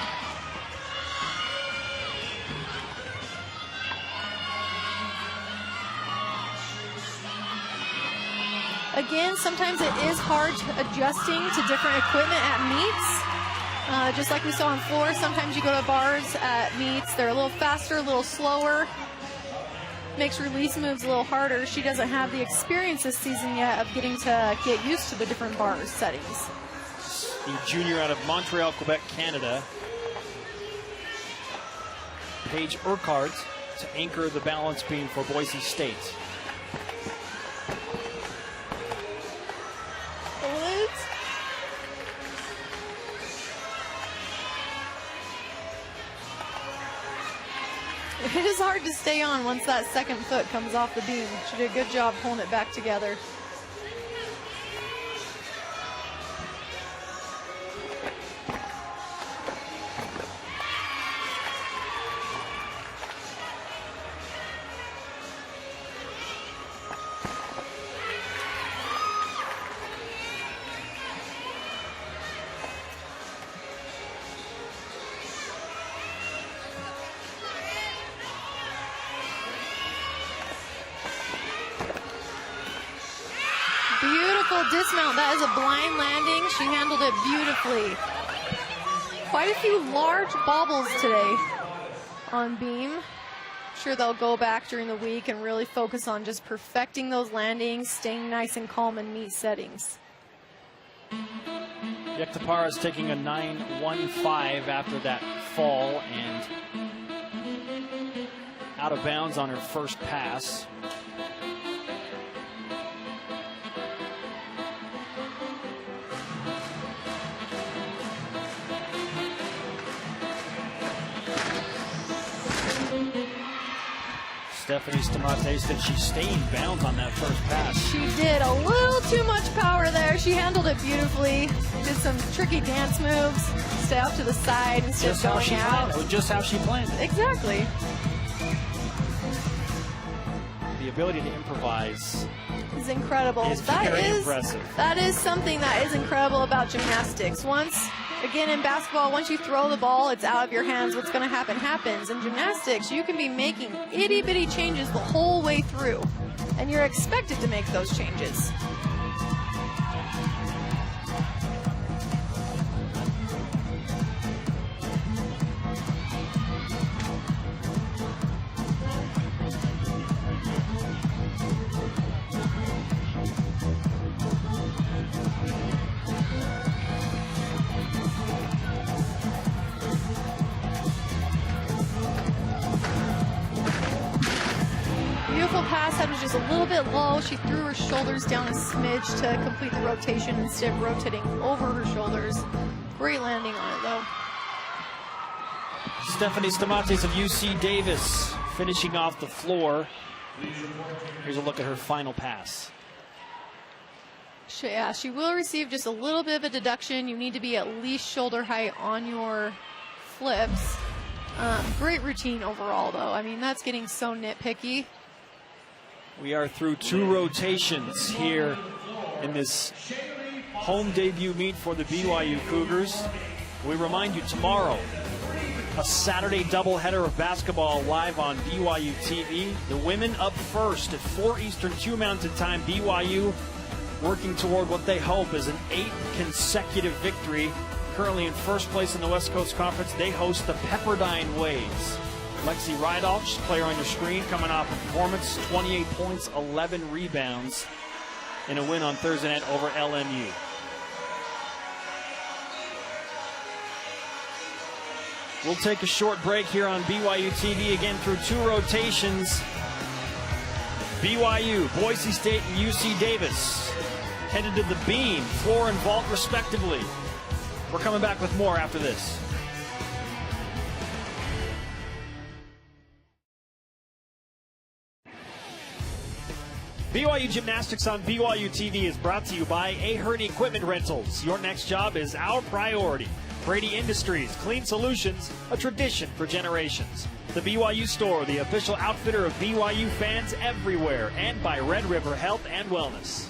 S2: Again, sometimes it is hard adjusting to different equipment at meets. Just like we saw on floor, sometimes you go to bars at meets, they're a little faster, a little slower. Makes release moves a little harder. She doesn't have the experience this season yet of getting to get used to the different bars settings.
S1: The junior out of Montreal, Quebec, Canada. Paige Urquhart to anchor the balance beam for Boise State.
S2: It is hard to stay on once that second foot comes off the beam. She did a good job pulling it back together. Beautiful dismount. That is a blind landing. She handled it beautifully. Quite a few large bobbles today on beam. I'm sure they'll go back during the week and really focus on just perfecting those landings, staying nice and calm in meet settings.
S1: Yekta Paris taking a 9.15 after that fall and out of bounds on her first pass. Stephanie Stamates said she stayed in bounds on that first pass.
S2: She did a little too much power there. She handled it beautifully. Did some tricky dance moves. Stay off to the side instead of going out.
S1: It was just how she planned it.
S2: Exactly.
S1: The ability to improvise
S2: is incredible.
S1: Is very impressive.
S2: That is something that is incredible about gymnastics. Again, in basketball, once you throw the ball, it's out of your hands. What's going to happen happens. In gymnastics, you can be making itty-bitty changes the whole way through, and you're expected to make those changes. Beautiful pass, that was just a little bit low. She threw her shoulders down a smidge to complete the rotation instead of rotating over her shoulders. Great landing on it, though.
S1: Stephanie Stamates of UC Davis finishing off the floor. Here's a look at her final pass.
S2: She will receive just a little bit of a deduction. You need to be at least shoulder height on your flips. Great routine overall, though. I mean, that's getting so nitpicky.
S1: We are through 2 rotations here in this home debut meet for the BYU Cougars. We remind you tomorrow, a Saturday doubleheader of basketball live on BYU TV. The women up first at 4 Eastern, 2 Mountain Time. BYU working toward what they hope is an 8th consecutive victory. Currently in first place in the West Coast Conference, they host the Pepperdine Waves. Lexi Rydolph, player on your screen, coming off a performance, 28 points, 11 rebounds in a win on Thursday night over LMU. We'll take a short break here on BYU TV, again through 2 rotations. BYU, Boise State, and UC Davis headed to the beam, floor, and vault respectively. We're coming back with more after this. BYU Gymnastics on BYU TV is brought to you by Ahern Equipment Rentals. Your next job is our priority. Brady Industries, clean solutions, a tradition for generations. The BYU Store, the official outfitter of BYU fans everywhere. And by Red River Health and Wellness.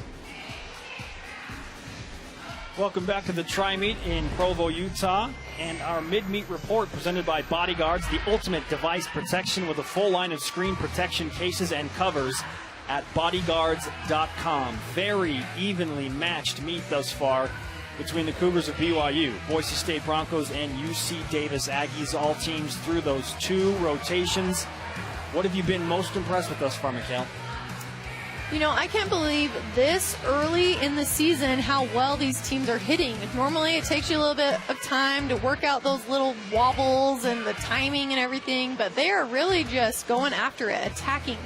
S1: Welcome back to the Tri-Meet in Provo, Utah. And our mid-meet report presented by Bodyguards, the ultimate device protection with a full line of screen protection cases and covers at bodyguards.com. Very evenly matched meet thus far between the Cougars of BYU, Boise State Broncos, and UC Davis Aggies, all teams through those 2 rotations. What have you been most impressed with thus far, Mikhail?
S2: You know, I can't believe this early in the season how well these teams are hitting. Normally it takes you a little bit of time to work out those little wobbles and the timing and everything, but they are really just going after it, attacking.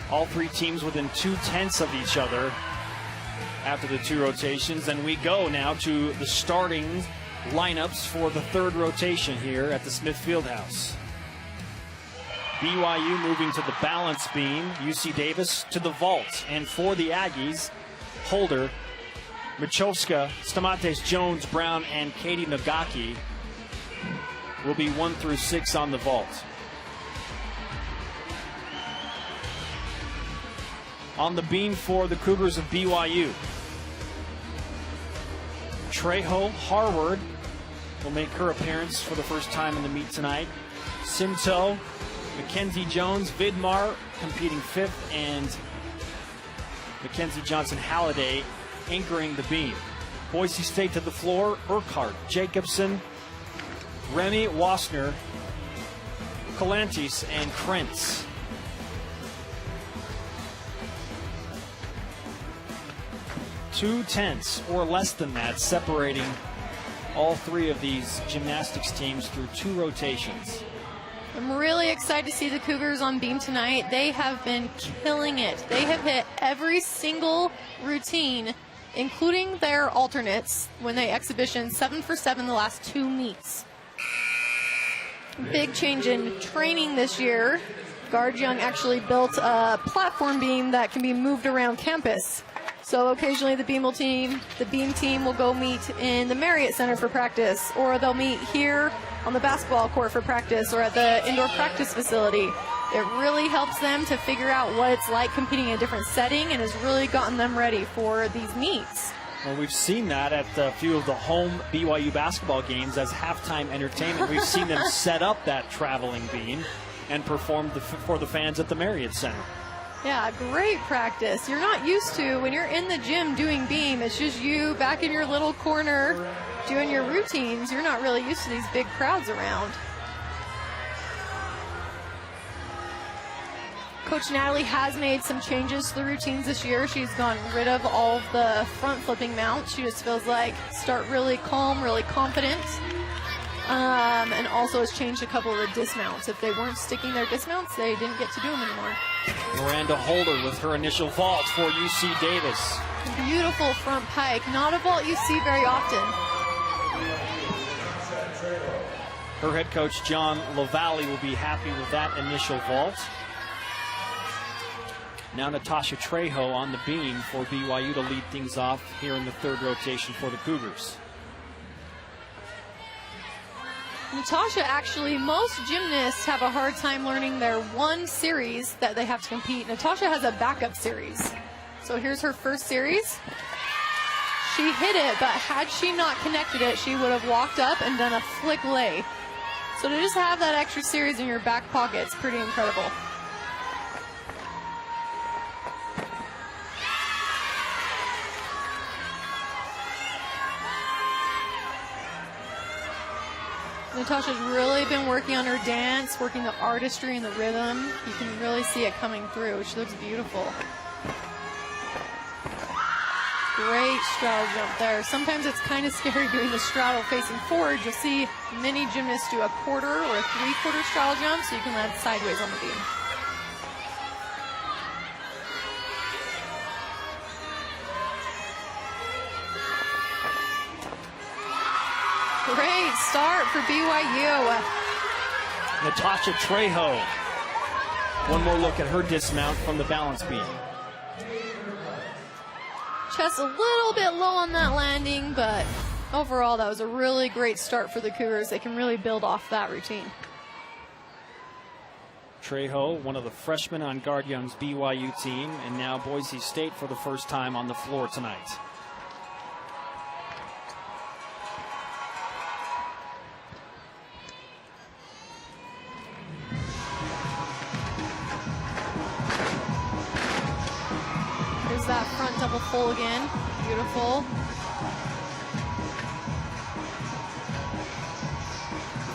S1: All 3 teams within 2/10 of each other after the 2 rotations. And we go now to the starting lineups for the 3rd rotation here at the Smith Fieldhouse. BYU moving to the balance beam, UC Davis to the vault. And for the Aggies, Holder, Michovska, Stamates, Jones, Brown, and Katie Nagaki will be 1 through 6 on the vault. On the beam for the Cougars of BYU, Trejo Harward will make her appearance for the first time in the meet tonight. Simto, Mackenzie Jones, Vidmar competing 5th, and Mackenzie Johnson-Halliday anchoring the beam. Boise State to the floor, Urquhart, Jacobson, Remy Wassner, Colantes, and Krentz. 2/10 or less than that separating all 3 of these gymnastics teams through 2 rotations.
S2: I'm really excited to see the Cougars on beam tonight. They have been killing it. They have hit every single routine, including their alternates when they exhibition 7 for 7 the last 2 meets. Big change in training this year Guard Young actually built a platform beam that can be moved around campus. So occasionally the beam team will go meet in the Marriott Center for practice, or they'll meet here on the basketball court for practice, or at the indoor practice facility. It really helps them to figure out what it's like competing in a different setting, and has really gotten them ready for these meets.
S1: Well, we've seen that at a few of the home BYU basketball games as halftime entertainment. We've seen them set up that traveling beam and perform for the fans at the Marriott Center.
S2: Yeah, great practice. You're not used to, when you're in the gym doing beam, it's just you back in your little corner doing your routines. You're not really used to these big crowds around. Coach Natalie has made some changes to the routines this year. She's gotten rid of all of the front flipping mounts. She just feels like start really calm, really confident. And also has changed a couple of the dismounts. If they weren't sticking their dismounts, they didn't get to do them anymore.
S1: Miranda Holder with her initial vault for UC Davis.
S2: Beautiful front pike. Not a vault you see very often.
S1: Her head coach, John LaValle, will be happy with that initial vault. Now Natasha Trejo on the beam for BYU to lead things off here in the third rotation for the Cougars.
S2: Natasha, actually, most gymnasts have a hard time learning their one series that they have to compete. Natasha has a backup series. So here's her first series. She hit it, but had she not connected it, she would have walked up and done a flick lay. So to just have that extra series in your back pocket is pretty incredible. Natasha's really been working on her dance, working the artistry and the rhythm. You can really see it coming through. She looks beautiful. Great straddle jump there. Sometimes it's kind of scary doing the straddle facing forward. You'll see many gymnasts do a quarter or a three-quarter straddle jump, so you can land sideways on the beam. Great start for BYU.
S1: Natasha Trejo. One more look at her dismount from the balance beam.
S2: Chest a little bit low on that landing, but overall that was a really great start for the Cougars. They can really build off that routine.
S1: Trejo, one of the freshmen on Guard Young's BYU team, and now Boise State for the first time on the floor tonight.
S2: That front double full again. Beautiful.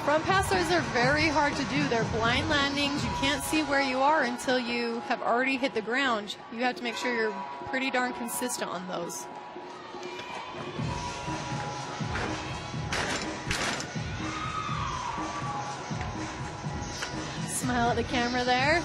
S2: Front passes are very hard to do. They're blind landings. You can't see where you are until you have already hit the ground. You have to make sure you're pretty darn consistent on those. Smile at the camera there.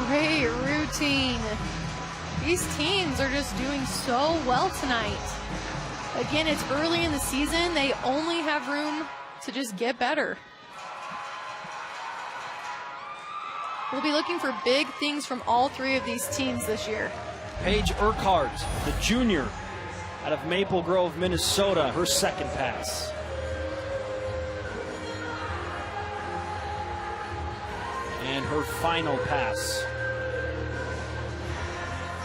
S2: Great routine. These teams are just doing so well tonight. Again, it's early in the season. They only have room to just get better. We'll be looking for big things from all three of these teams this year.
S1: Paige Urquhart, the junior out of Maple Grove, Minnesota, her second pass. And her final pass.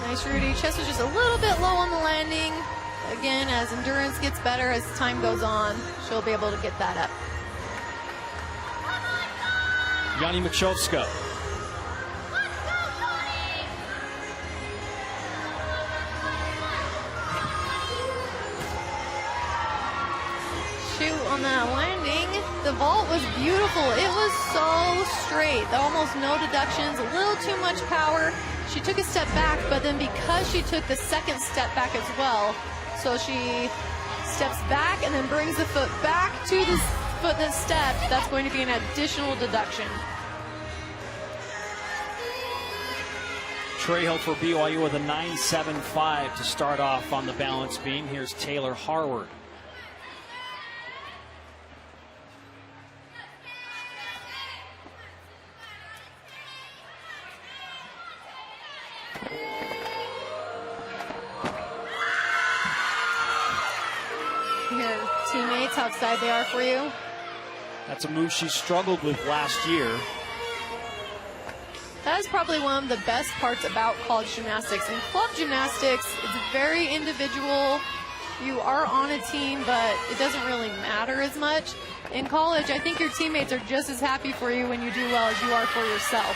S2: Nice, Rudy. Chest was just a little bit low on the landing. Again, as endurance gets better, as time goes on, she'll be able to get that up.
S1: Yanni Machowska.
S2: Shoot on that landing. The vault was beautiful. It was so straight. Almost no deductions, a little too much power. She took a step back, but then because she took the second step back as well, so she steps back and then brings the foot back to the foot that stepped, that's going to be an additional deduction.
S1: Trejo for BYU with a 9.75 to start off on the balance beam. Here's Taylor Harward.
S2: Here, teammates, how excited they are for you.
S1: That's a move she struggled with last year.
S2: That is probably one of the best parts about college gymnastics. In club gymnastics, it's very individual. You are on a team, but it doesn't really matter as much. In college, I think your teammates are just as happy for you when you do well as you are for yourself.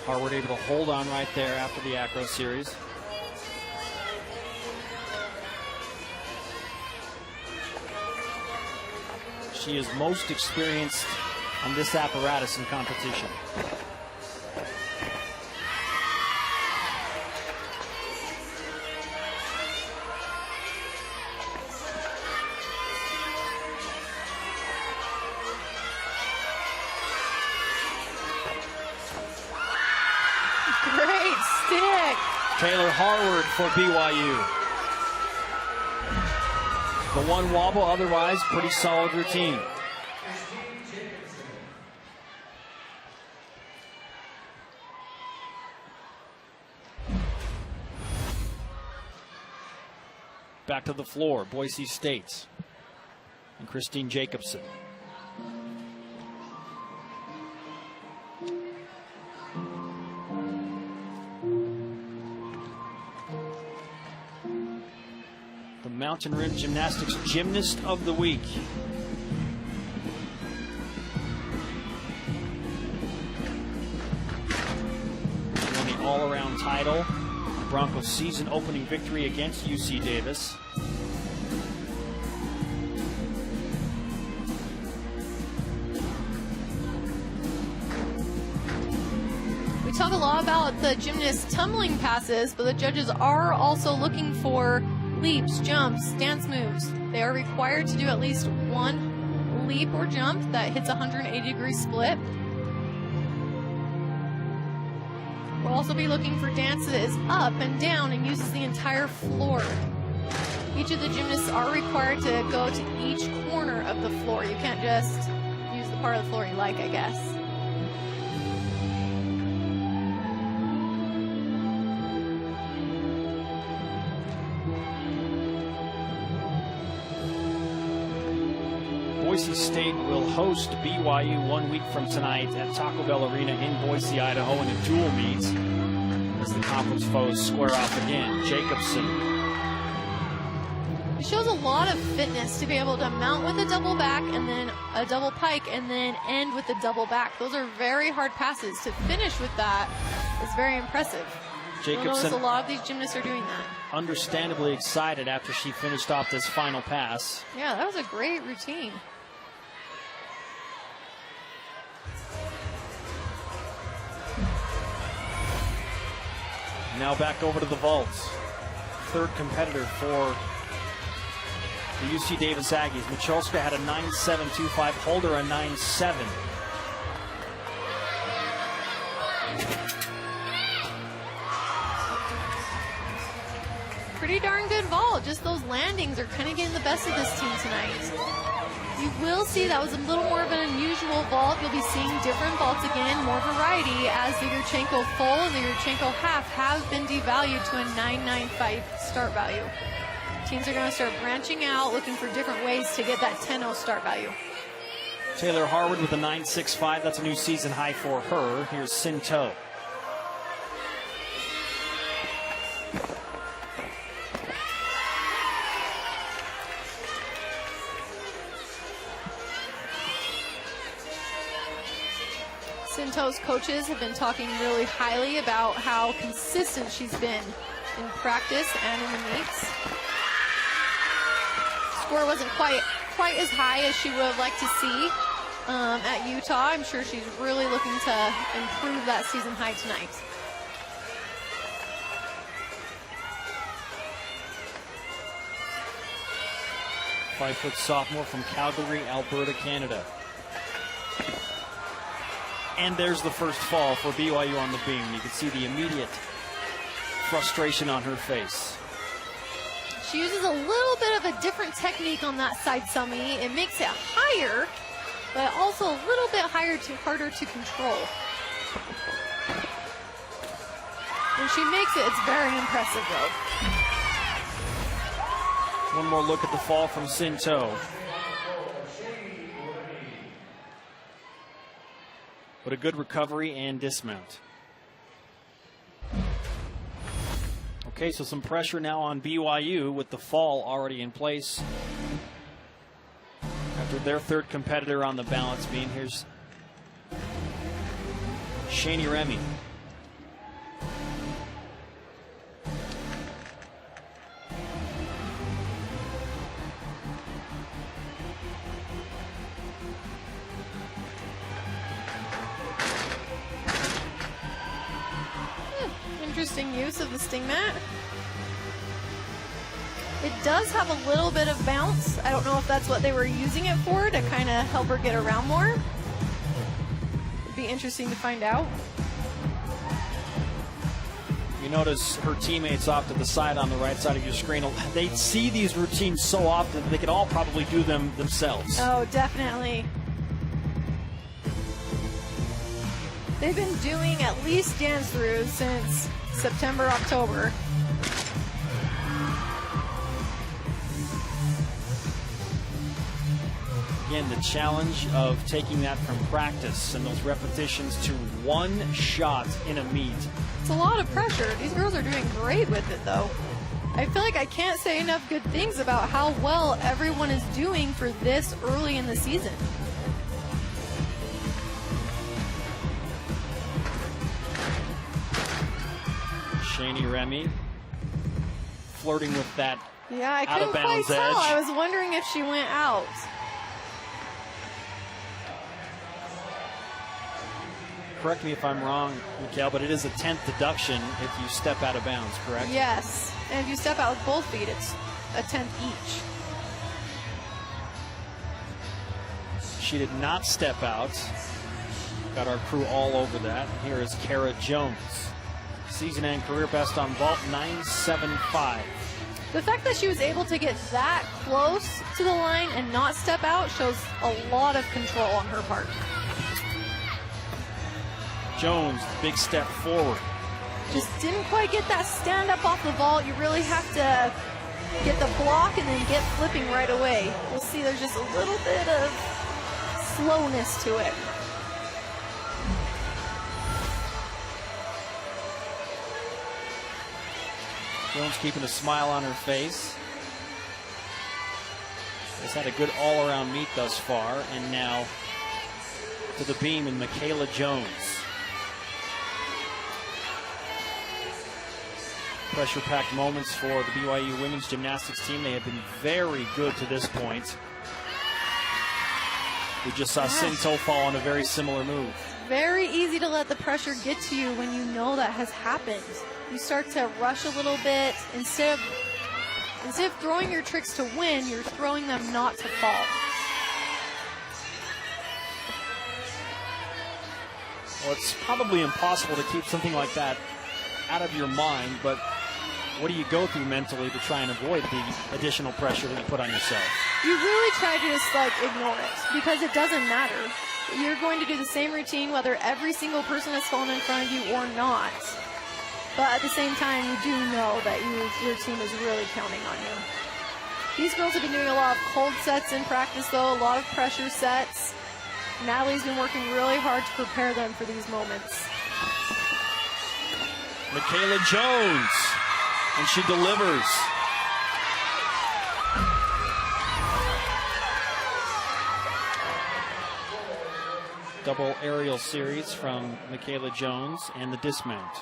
S1: Harward able to hold on right there after the acro series. She is most experienced on this apparatus in competition.
S2: Great stick.
S1: Taylor Harward for BYU. The one wobble, otherwise pretty solid routine. Back to the floor, Boise State and Christine Jacobson. The Mountain Rim Gymnastics Gymnast of the Week. Won the all-around title. Broncos' season opening victory against UC Davis.
S2: We talk a lot about the gymnast tumbling passes, but the judges are also looking for leaps, jumps, dance moves. They are required to do at least one leap or jump that hits a 180-degree split. We'll also be looking for dance that is up and down and uses the entire floor. Each of the gymnasts are required to go to each corner of the floor. You can't just use the part of the floor you like, I guess.
S1: Boise State will host BYU 1 week from tonight at Taco Bell Arena in Boise, Idaho, in a dual meet as the conference foes square off again. Jacobson.
S2: It shows a lot of fitness to be able to mount with a double back and then a double pike and then end with a double back. Those are very hard passes. To finish with that is very impressive. You'll notice a lot of these gymnasts are doing that.
S1: Understandably excited after she finished off this final pass.
S2: Yeah, that was a great routine.
S1: Now back over to the vaults. Third competitor for the UC Davis Aggies. Michalska had a 9.725, Holder a 9.7.
S2: Pretty darn good vault. Just those landings are kind of getting the best of this team tonight. You will see that was a little more of an unusual vault. You'll be seeing different vaults again, more variety, as the Yurchenko full and the Yurchenko half have been devalued to a 9.95 start value. Teams are going to start branching out, looking for different ways to get that 10.0 start value.
S1: Taylor Harward with a 9.65. That's a new season high for her. Here's Sinto.
S2: Sinto's coaches have been talking really highly about how consistent she's been in practice and in the meets. score wasn't quite as high as she would have liked to see at Utah. I'm sure she's really looking to improve that season high tonight.
S1: Five-foot sophomore from Calgary, Alberta, Canada. And there's the first fall for BYU on the beam. You can see the immediate frustration on her face.
S2: She uses a little bit of a different technique on that side summy. It makes it higher, but also a little bit harder to control. When she makes it, it's very impressive though.
S1: One more look at the fall from Sinto. But a good recovery and dismount. Okay, so some pressure now on BYU with the fall already in place. After their third competitor on the balance beam, here's Shani Remy.
S2: Interesting use of the sting mat. It does have a little bit of bounce. I don't know if that's what they were using it for, to kind of help her get around more. It'd be interesting to find out.
S1: You notice her teammates off to the side on the right side of your screen. They see these routines so often that they could all probably do them themselves.
S2: Oh, definitely. They've been doing at least dance-throughs since September, October.
S1: Again, the challenge of taking that from practice and those repetitions to one shot in a meet.
S2: It's a lot of pressure. These girls are doing great with it, though. I feel like I can't say enough good things about how well everyone is doing for this early in the season.
S1: Shani Remy flirting with that
S2: I couldn't quite tell.
S1: edge.
S2: I was wondering if she went out.
S1: Correct me if I'm wrong, Mikhail, but it is a 10th deduction if you step out of bounds, correct?
S2: Yes, and if you step out with both feet, it's a 10th each.
S1: She did not step out. Got our crew all over that. Here is Kara Jones. Season and career best on vault, 9.75.
S2: The fact that she was able to get that close to the line and not step out shows a lot of control on her part.
S1: Jones, big step forward.
S2: Just didn't quite get that stand up off the vault. You really have to get the block and then get flipping right away. We'll see there's just a little bit of slowness to it.
S1: Jones keeping a smile on her face. Has had a good all-around meet thus far, and now to the beam in Michaela Jones. Pressure-packed moments for the BYU women's gymnastics team. They have been very good to this point. We just saw Sinto fall on a very similar move.
S2: Very easy to let the pressure get to you when you know that has happened. You start to rush a little bit. Instead of throwing your tricks to win, you're throwing them not to fall.
S1: Well, it's probably impossible to keep something like that out of your mind, but what do you go through mentally to try and avoid the additional pressure that you put on yourself?
S2: You really try to just ignore it, because it doesn't matter. You're going to do the same routine whether every single person has fallen in front of you or not. But at the same time, you do know that your team is really counting on you. These girls have been doing a lot of cold sets in practice, though, a lot of pressure sets. Natalie's been working really hard to prepare them for these moments.
S1: Michaela Jones, and she delivers. Double aerial series from Michaela Jones and the dismount.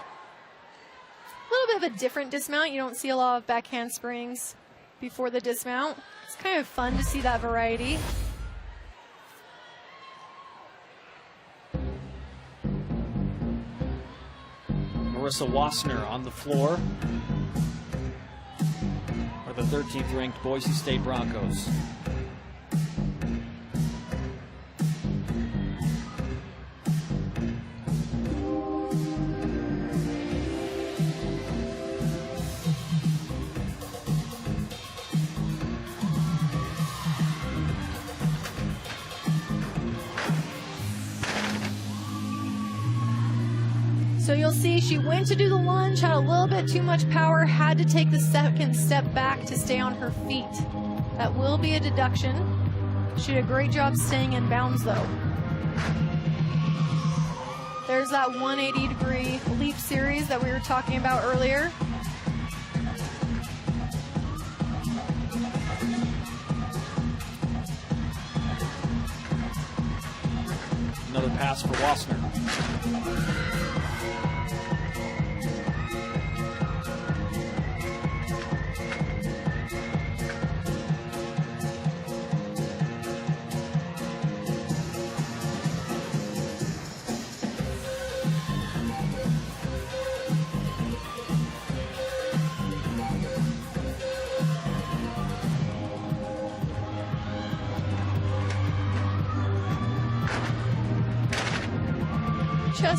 S2: A little bit of a different dismount. You don't see a lot of back handsprings. before the dismount. It's kind of fun to see that variety.
S1: Marissa Wassner on the floor for the 13th ranked Boise State Broncos.
S2: So you'll see she went to do the lunge, had a little bit too much power, had to take the second step back to stay on her feet. That will be a deduction. She did a great job staying in bounds though. There's that 180-degree leap series that we were talking about earlier.
S1: Another pass for Wassner.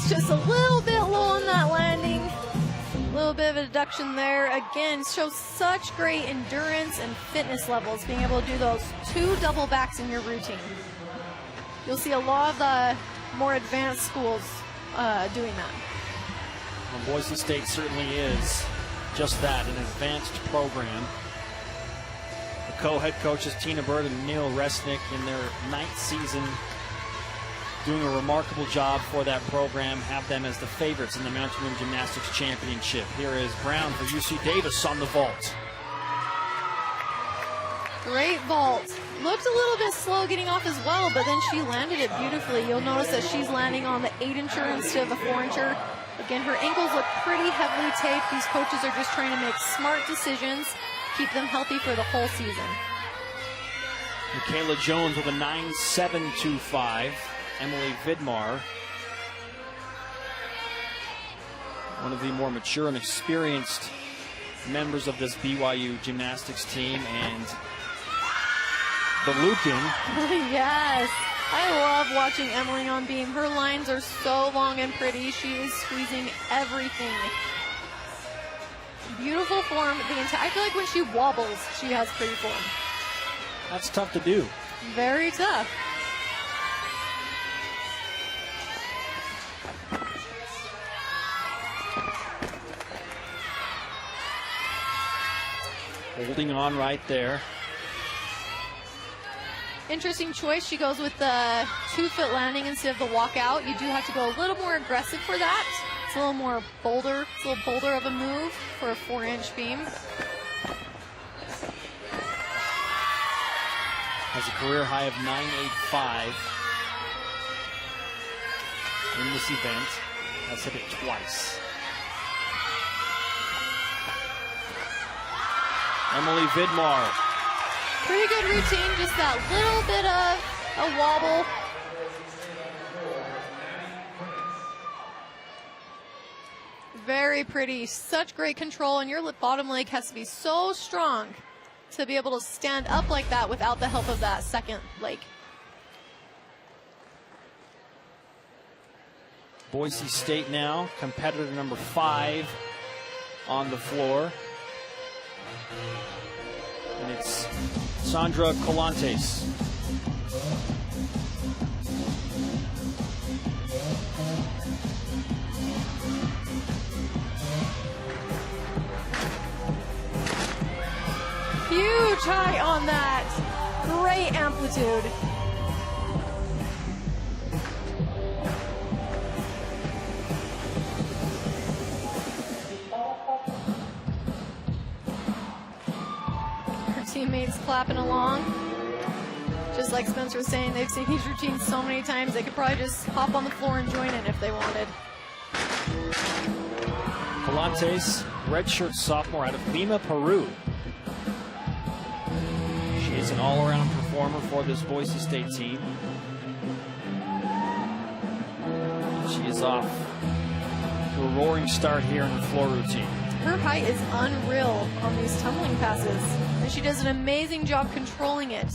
S2: Just a little bit low on that landing. A little bit of a deduction there. Again, shows such great endurance and fitness levels, being able to do those 2 double backs in your routine. You'll see a lot of the more advanced schools doing that.
S1: Well, Boise State certainly is just that, an advanced program. The co-head coaches Tina Bird and Neil Resnick in their 9th season doing a remarkable job for that program, have them as the favorites in the Mountain Room Gymnastics Championship. Here is Brown for UC Davis on the vault.
S2: Great vault. Looked a little bit slow getting off as well, but then she landed it beautifully. You'll notice that she's landing on the 8-incher instead of the 4-incher. Again, her ankles look pretty heavily taped. These coaches are just trying to make smart decisions, keep them healthy for the whole season.
S1: Michaela Jones with a 9.725. Emily Vidmar, one of the more mature and experienced members of this BYU gymnastics team, and the Lukin.
S2: Yes, I love watching Emily on beam. Her lines are so long and pretty. She is squeezing everything. Beautiful form. I feel like when she wobbles, she has pretty form.
S1: That's tough to do.
S2: Very tough.
S1: Holding on right there.
S2: Interesting choice. She goes with the 2-foot landing instead of the walkout. You do have to go a little more aggressive for that. It's a little more bolder. It's a little bolder of a move for a 4-inch beam.
S1: Has a career high of 9.85 in this event. Has hit it twice. Emily Vidmar.
S2: Pretty good routine, just that little bit of a wobble. Very pretty, such great control, and your bottom leg has to be so strong to be able to stand up like that without the help of that second leg.
S1: Boise State now, competitor number 5 on the floor. And it's Sandra Colantes.
S2: Huge high on that. Great amplitude. Teammates clapping along. Just like Spencer was saying, they've seen these routines so many times, they could probably just hop on the floor and join in if they wanted.
S1: Colantes, redshirt sophomore out of Lima, Peru. is an all-around performer for this Boise State team. She is off to a roaring start here in the floor routine.
S2: Her height is unreal on these tumbling passes, and she does an amazing job controlling it.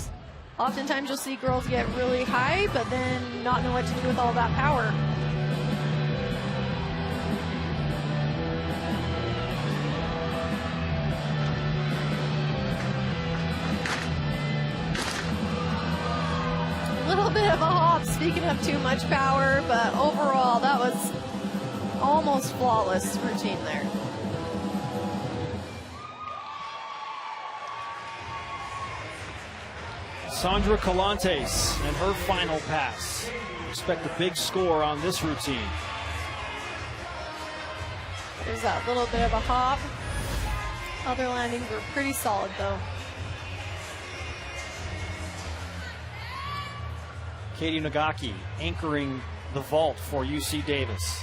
S2: Oftentimes you'll see girls get really high, but then not know what to do with all that power. A little bit of a hop, speaking of too much power, but overall that was almost flawless routine there.
S1: Sandra Calantes and her final pass. Expect a big score on this routine.
S2: There's that little bit of a hop. Other landings were pretty solid though.
S1: Katie Nagaki anchoring the vault for UC Davis.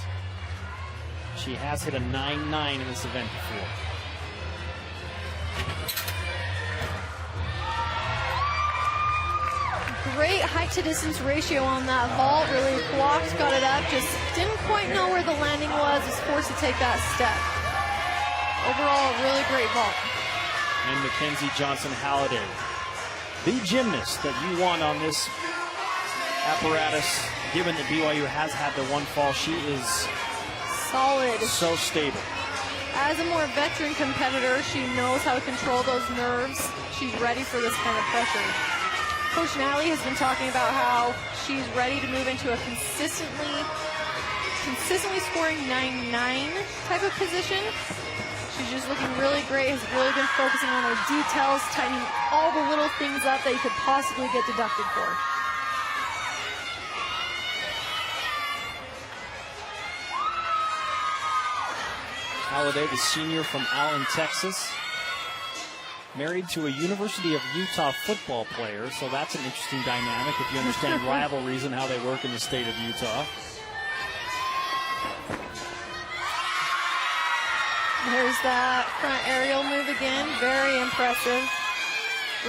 S1: She has hit a 9.9 in this event before.
S2: Great height to distance ratio on that vault. Really blocked, got it up. Just didn't quite know where the landing was forced to take that step. Overall, really great vault.
S1: And Mackenzie Johnson-Halliday, the gymnast that you want on this apparatus. Given that BYU has had the one fall, she is
S2: solid,
S1: so stable.
S2: As a more veteran competitor, she knows how to control those nerves. She's ready for this kind of pressure. Coach Nally has been talking about how she's ready to move into a consistently scoring 9-9 type of position. She's just looking really great, has really been focusing on her details, tightening all the little things up that you could possibly get deducted for.
S1: Halliday, the senior from Allen, Texas. Married to a University of Utah football player, so that's an interesting dynamic if you understand rivalries and how they work in the state of Utah.
S2: There's that front aerial move again, very impressive.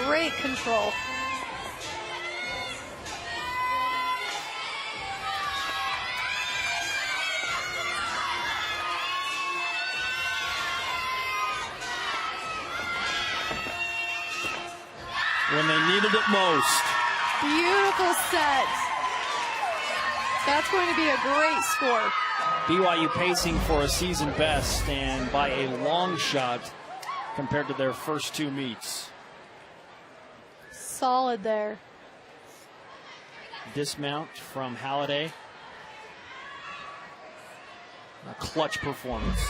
S2: Great control.
S1: When they needed it most.
S2: Beautiful set. That's going to be a great score.
S1: BYU pacing for a season best and by a long shot compared to their first two meets.
S2: Solid there.
S1: Dismount from Halliday. A clutch performance.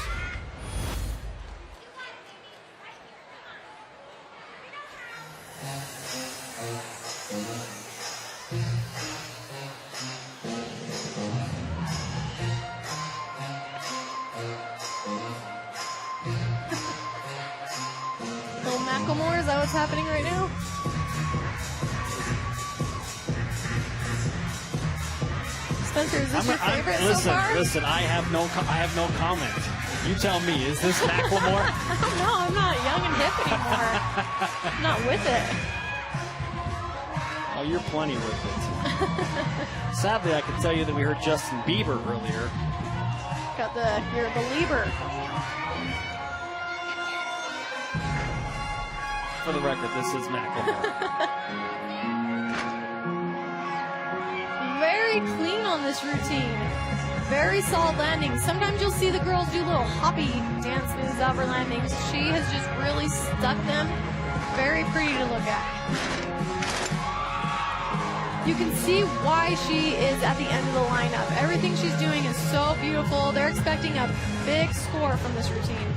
S2: Little Macklemore, is that what's happening right now? Spencer, is this your favorite so far?
S1: Listen, I have no comment. You tell me, is this Macklemore?
S2: No, I'm not young and hip anymore. I'm not with it.
S1: Oh, you're plenty with it. Sadly, I can tell you that we heard Justin Bieber earlier.
S2: Got the, you're a believer.
S1: For the record, this is Macklemore.
S2: Very clean on this routine. Very solid landings. Sometimes you'll see the girls do little hoppy dance moves over landings. She has just really stuck them. Very pretty to look at. You can see why she is at the end of the lineup. Everything she's doing is so beautiful. They're expecting a big score from this routine.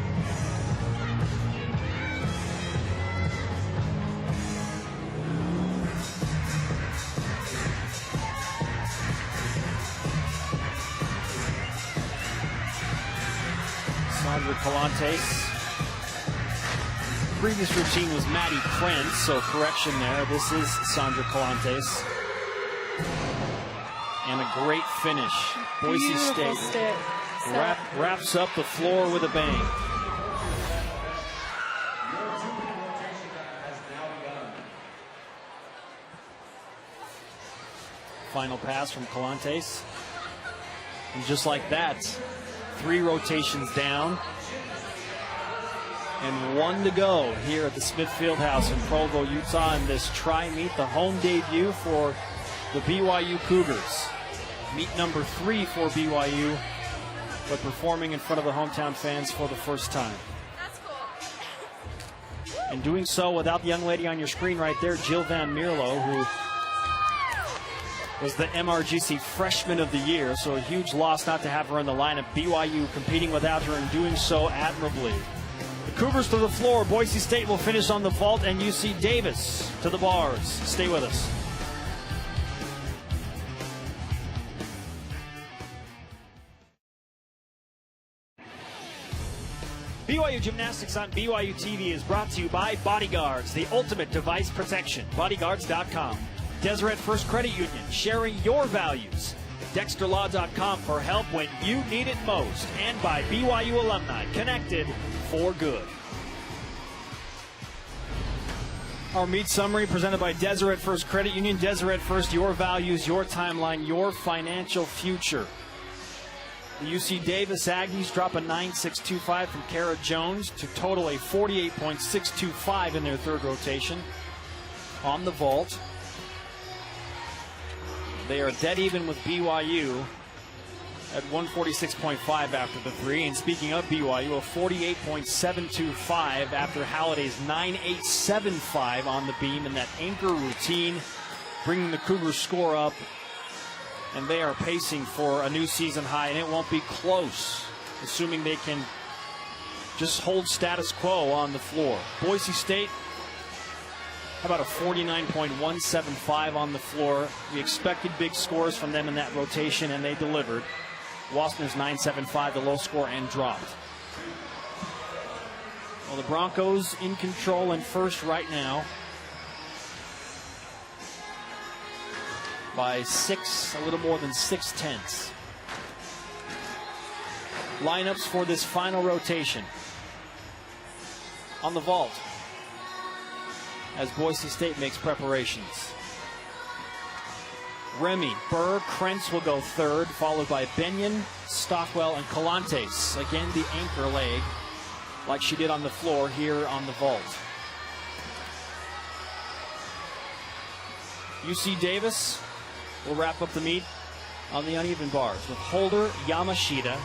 S1: Sandra Calantes. Previous routine was Maddie Prince, so correction there. This is Sandra Calantes. And a great finish. Boise State wraps up the floor with a bang. final pass from Calantes. And just like that, 3 rotations down. And 1 to go here at the Smith Fieldhouse in Provo, Utah, in this tri-meet, the home debut for the BYU Cougars. Meet number 3 for BYU, but performing in front of the hometown fans for the first time.
S2: That's cool.
S1: And doing so without the young lady on your screen right there, Jill Van Mierlo, who was the MRGC Freshman of the Year, so a huge loss not to have her in the lineup. BYU competing without her and doing so admirably. The Cougars to the floor. Boise State will finish on the vault, and UC Davis to the bars. Stay with us. BYU Gymnastics on BYU TV is brought to you by Bodyguards, the ultimate device protection. Bodyguards.com. Deseret First Credit Union, sharing your values. DexterLaw.com for help when you need it most. And by BYU alumni, connected for good. Our meet summary presented by Deseret First Credit Union. Deseret First, your values, your timeline, your financial future. The UC Davis Aggies drop a 9.625 from Kara Jones to total a 48.625 in their third rotation. On the vault, they are dead even with BYU at 146.5 after the 3. And speaking of BYU, a 48.725 after Halliday's 9.875 on the beam in that anchor routine, bringing the Cougars score up. And they are pacing for a new season high, and it won't be close, assuming they can just hold status quo on the floor. Boise State, how about a 49.175 on the floor? We expected big scores from them in that rotation, and they delivered. Wassner's 9.75, the low score, and dropped. Well, the Broncos in control and first right now by 6, a little more than 6/10. Lineups for this final rotation. On the vault, as Boise State makes preparations. Remy, Burr, Krentz will go third, followed by Benyon, Stockwell, and Calantes. Again, the anchor leg, like she did on the floor here on the vault. UC Davis will wrap up the meet on the uneven bars with Holder, Yamashita,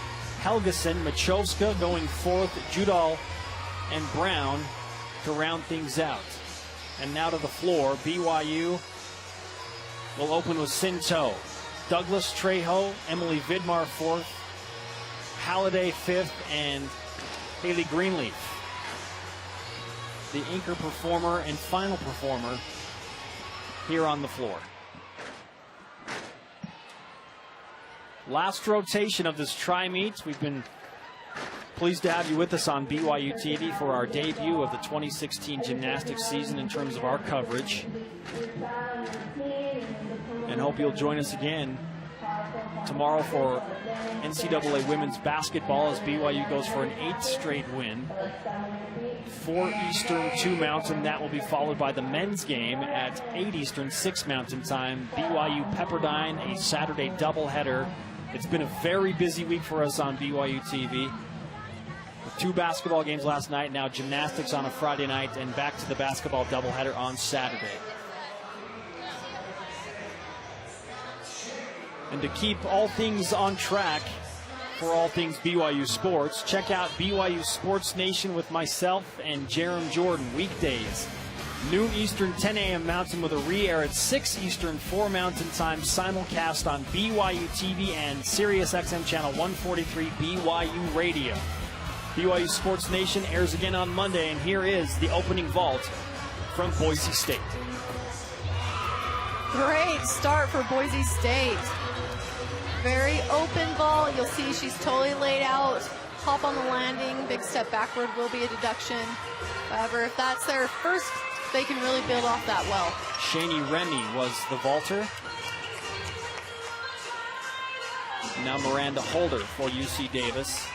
S1: Helgeson, Machovska going fourth, Judal, and Brown to round things out. And now to the floor, BYU will open with Sinto, Douglas Trejo, Emily Vidmar fourth, Halliday fifth, and Haley Greenleaf, the anchor performer and final performer here on the floor. Last rotation of this tri-meet. We've been pleased to have you with us on BYU TV for our debut of the 2016 gymnastics season in terms of our coverage. And hope you'll join us again tomorrow for NCAA women's basketball as BYU goes for an 8th straight win. 4 Eastern, 2 Mountain. That will be followed by the men's game at 8 Eastern, 6 Mountain time. BYU Pepperdine, a Saturday doubleheader. It's been a very busy week for us on BYU TV. With 2 basketball games last night, now gymnastics on a Friday night, and back to the basketball doubleheader on Saturday. And to keep all things on track for all things BYU sports, check out BYU Sports Nation with myself and Jerem Jordan weekdays. Noon Eastern, 10 a.m. Mountain with a re-air at 6 Eastern, 4 Mountain time, simulcast on BYU TV and Sirius XM channel 143 BYU Radio. BYU Sports Nation airs again on Monday, and here is the opening vault from Boise State.
S2: Great start for Boise State. Very open vault. You'll see she's totally laid out. Hop on the landing. Big step backward will be a deduction. However, if that's their first, they can really build off that well.
S1: Shani Remy was the vaulter. Now Miranda Holder for UC Davis.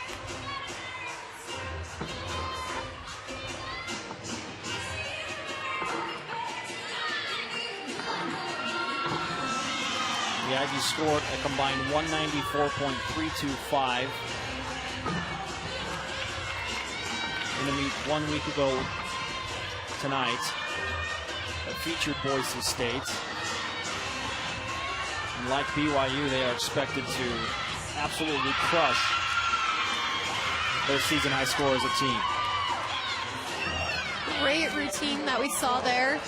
S1: Aggies scored a combined 194.325 in a meet 1 week ago tonight that featured Boise State. And like BYU, they are expected to absolutely crush their season high score as a team.
S2: Great routine that we saw there.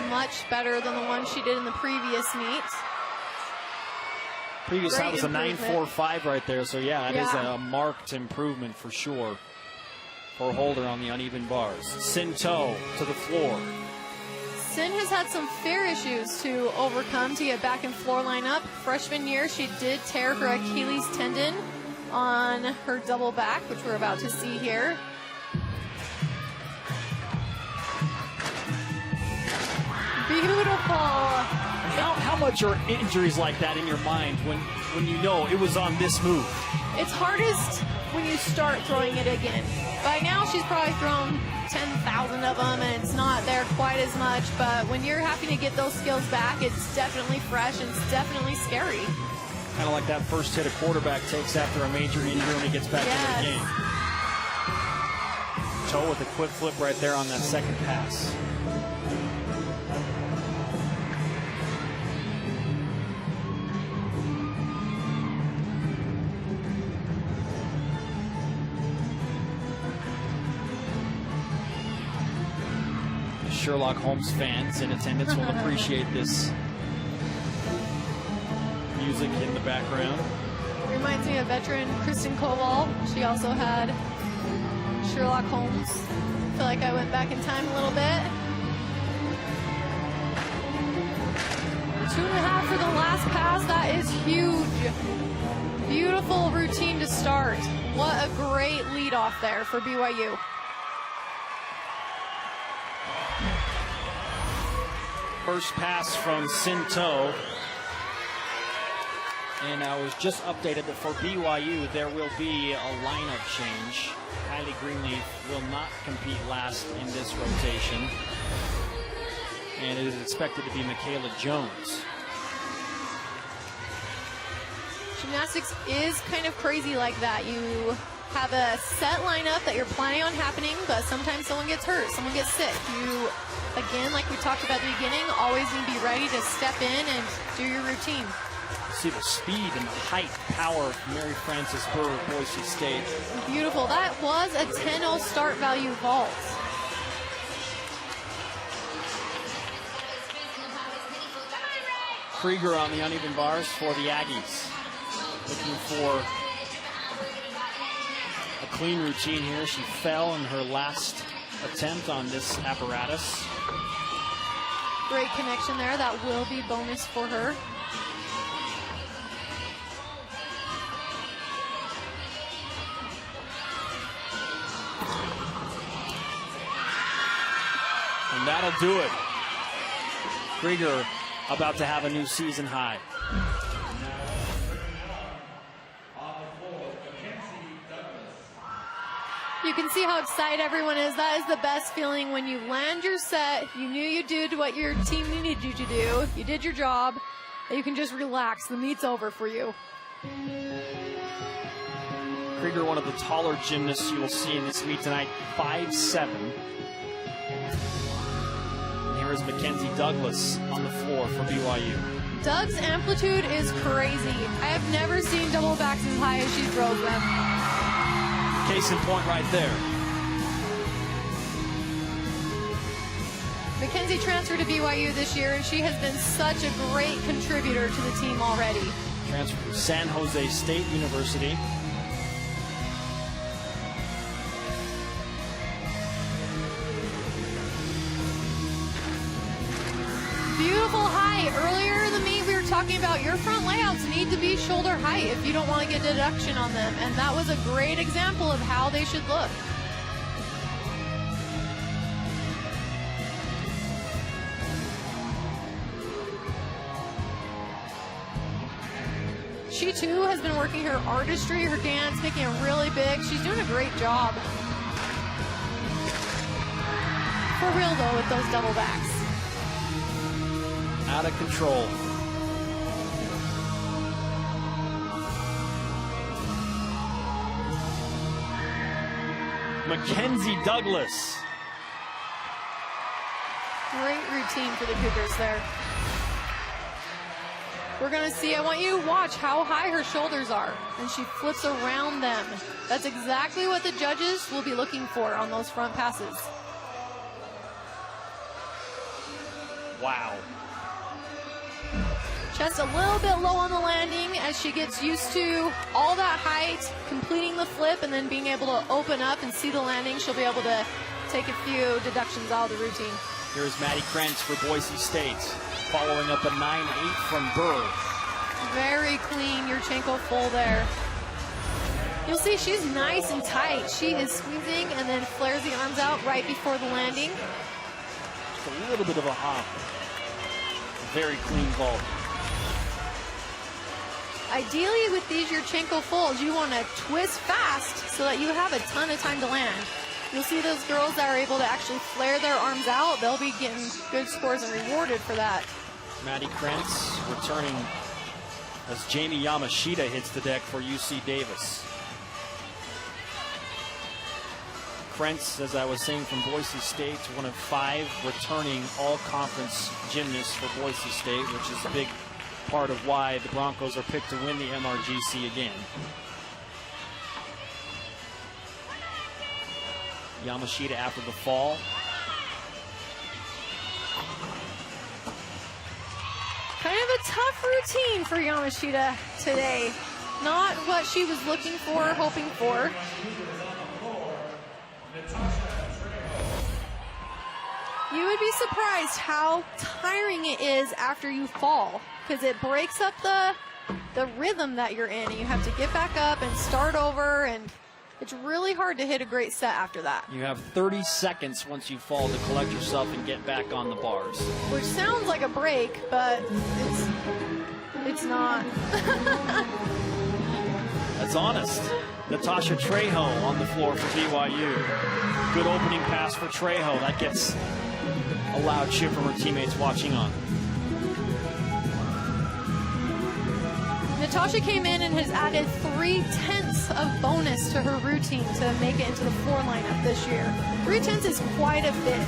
S2: Much better than the one she did in the previous meet.
S1: Previous
S2: Great
S1: that was a
S2: improvement.
S1: 9.45 right there, so yeah, that is a marked improvement for sure for Holder on the uneven bars. Sinto to the floor.
S2: Sin has had some fair issues to overcome to get back in floor lineup. Freshman year, she did tear her Achilles tendon on her double back, which we're about to see here. Beautiful.
S1: How much are injuries like that in your mind when you know it was on this move?
S2: It's hardest when you start throwing it again. By now, she's probably thrown 10,000 of them, and it's not there quite as much. But when you're having to get those skills back, it's definitely fresh and it's definitely scary.
S1: Kind of like that first hit a quarterback takes after a major injury when he gets back into the game. Toe with a quick flip right there on that second pass. Sherlock Holmes fans in attendance will appreciate this music in the background.
S2: Reminds me of veteran Kristen Koval. She also had Sherlock Holmes. I feel like I went back in time a little bit. 2.5 for the last pass. That is huge. Beautiful routine to start. What a great lead off there for BYU.
S1: First pass from Sinto. And I was just updated that for BYU, there will be a lineup change. Kylie Greenleaf will not compete last in this rotation. And it is expected to be Michaela Jones.
S2: Gymnastics is kind of crazy like that. You have a set lineup that you're planning on happening, but sometimes someone gets hurt, someone gets sick. You, again, like we talked about at the beginning, always need to be ready to step in and do your routine.
S1: See the speed and the height, power of Mary Frances Burr of Boise State.
S2: Beautiful. That was a 10-0 start value vault.
S1: Krieger on the uneven bars for the Aggies. Looking for a clean routine here. She fell in her last attempt on this apparatus.
S2: Great connection there. That will be bonus for her.
S1: And that'll do it. Krieger about to have a new season high.
S2: You can see how excited everyone is. That is the best feeling when you land your set. You knew you did what your team needed you to do. You did your job. And you can just relax. The meet's over for you.
S1: Krieger, one of the taller gymnasts you will see in this meet tonight, 5'7". And here is Mackenzie Douglas on the floor for BYU.
S2: Doug's amplitude is crazy. I have never seen double backs as high as she throws them.
S1: Case in point right there.
S2: Mackenzie transferred to BYU this year, and she has been such a great contributor to the team already.
S1: Transferred from San Jose State University.
S2: Beautiful height. Earlier in the meet, we were talking about your front layouts need to be shoulder height if you don't want to get deduction on them. And that was a great example of how they should look. She too has been working her artistry, her dance, making it really big. She's doing a great job. For real though, with those double backs.
S1: Out of control. Mackenzie Douglas.
S2: Great routine for the Cougars there. We're going to see, I want you to watch how high her shoulders are. And she flips around them. That's exactly what the judges will be looking for on those front passes.
S1: Wow.
S2: Chest a little bit low on the landing as she gets used to all that height, completing the flip, and then being able to open up and see the landing. She'll be able to take a few deductions out of the routine.
S1: Here's Maddie Krentz for Boise State, following up a 9-8 from Burr.
S2: Very clean Yurchenko full there. You'll see she's nice and tight. She is squeezing and then flares the arms out right before the landing.
S1: Just a little bit of a hop. Very clean vault.
S2: Ideally with these Yurchenko fulls, you want to twist fast so that you have a ton of time to land. You'll see those girls that are able to actually flare their arms out. They'll be getting good scores and rewarded for that.
S1: Maddie Krentz returning as Jamie Yamashita hits the deck for UC Davis. Krentz, as I was saying, from Boise State, one of 5 returning all-conference gymnasts for Boise State, which is a big part of why the Broncos are picked to win the MRGC again. Yamashita after the fall.
S2: Kind of a tough routine for Yamashita today. Not what she was looking for, hoping for. You would be surprised how tiring it is after you fall, because it breaks up the rhythm that you're in, and you have to get back up and start over, and it's really hard to hit a great set after that.
S1: You have 30 seconds once you fall to collect yourself and get back on the bars.
S2: Which sounds like a break, but it's not.
S1: That's honest. Natasha Trejo on the floor for BYU. Good opening pass for Trejo. That gets a loud cheer from her teammates watching on.
S2: Natasha came in and has added 3/10 of bonus to her routine to make it into the floor lineup this year. 3/10 is quite a bit.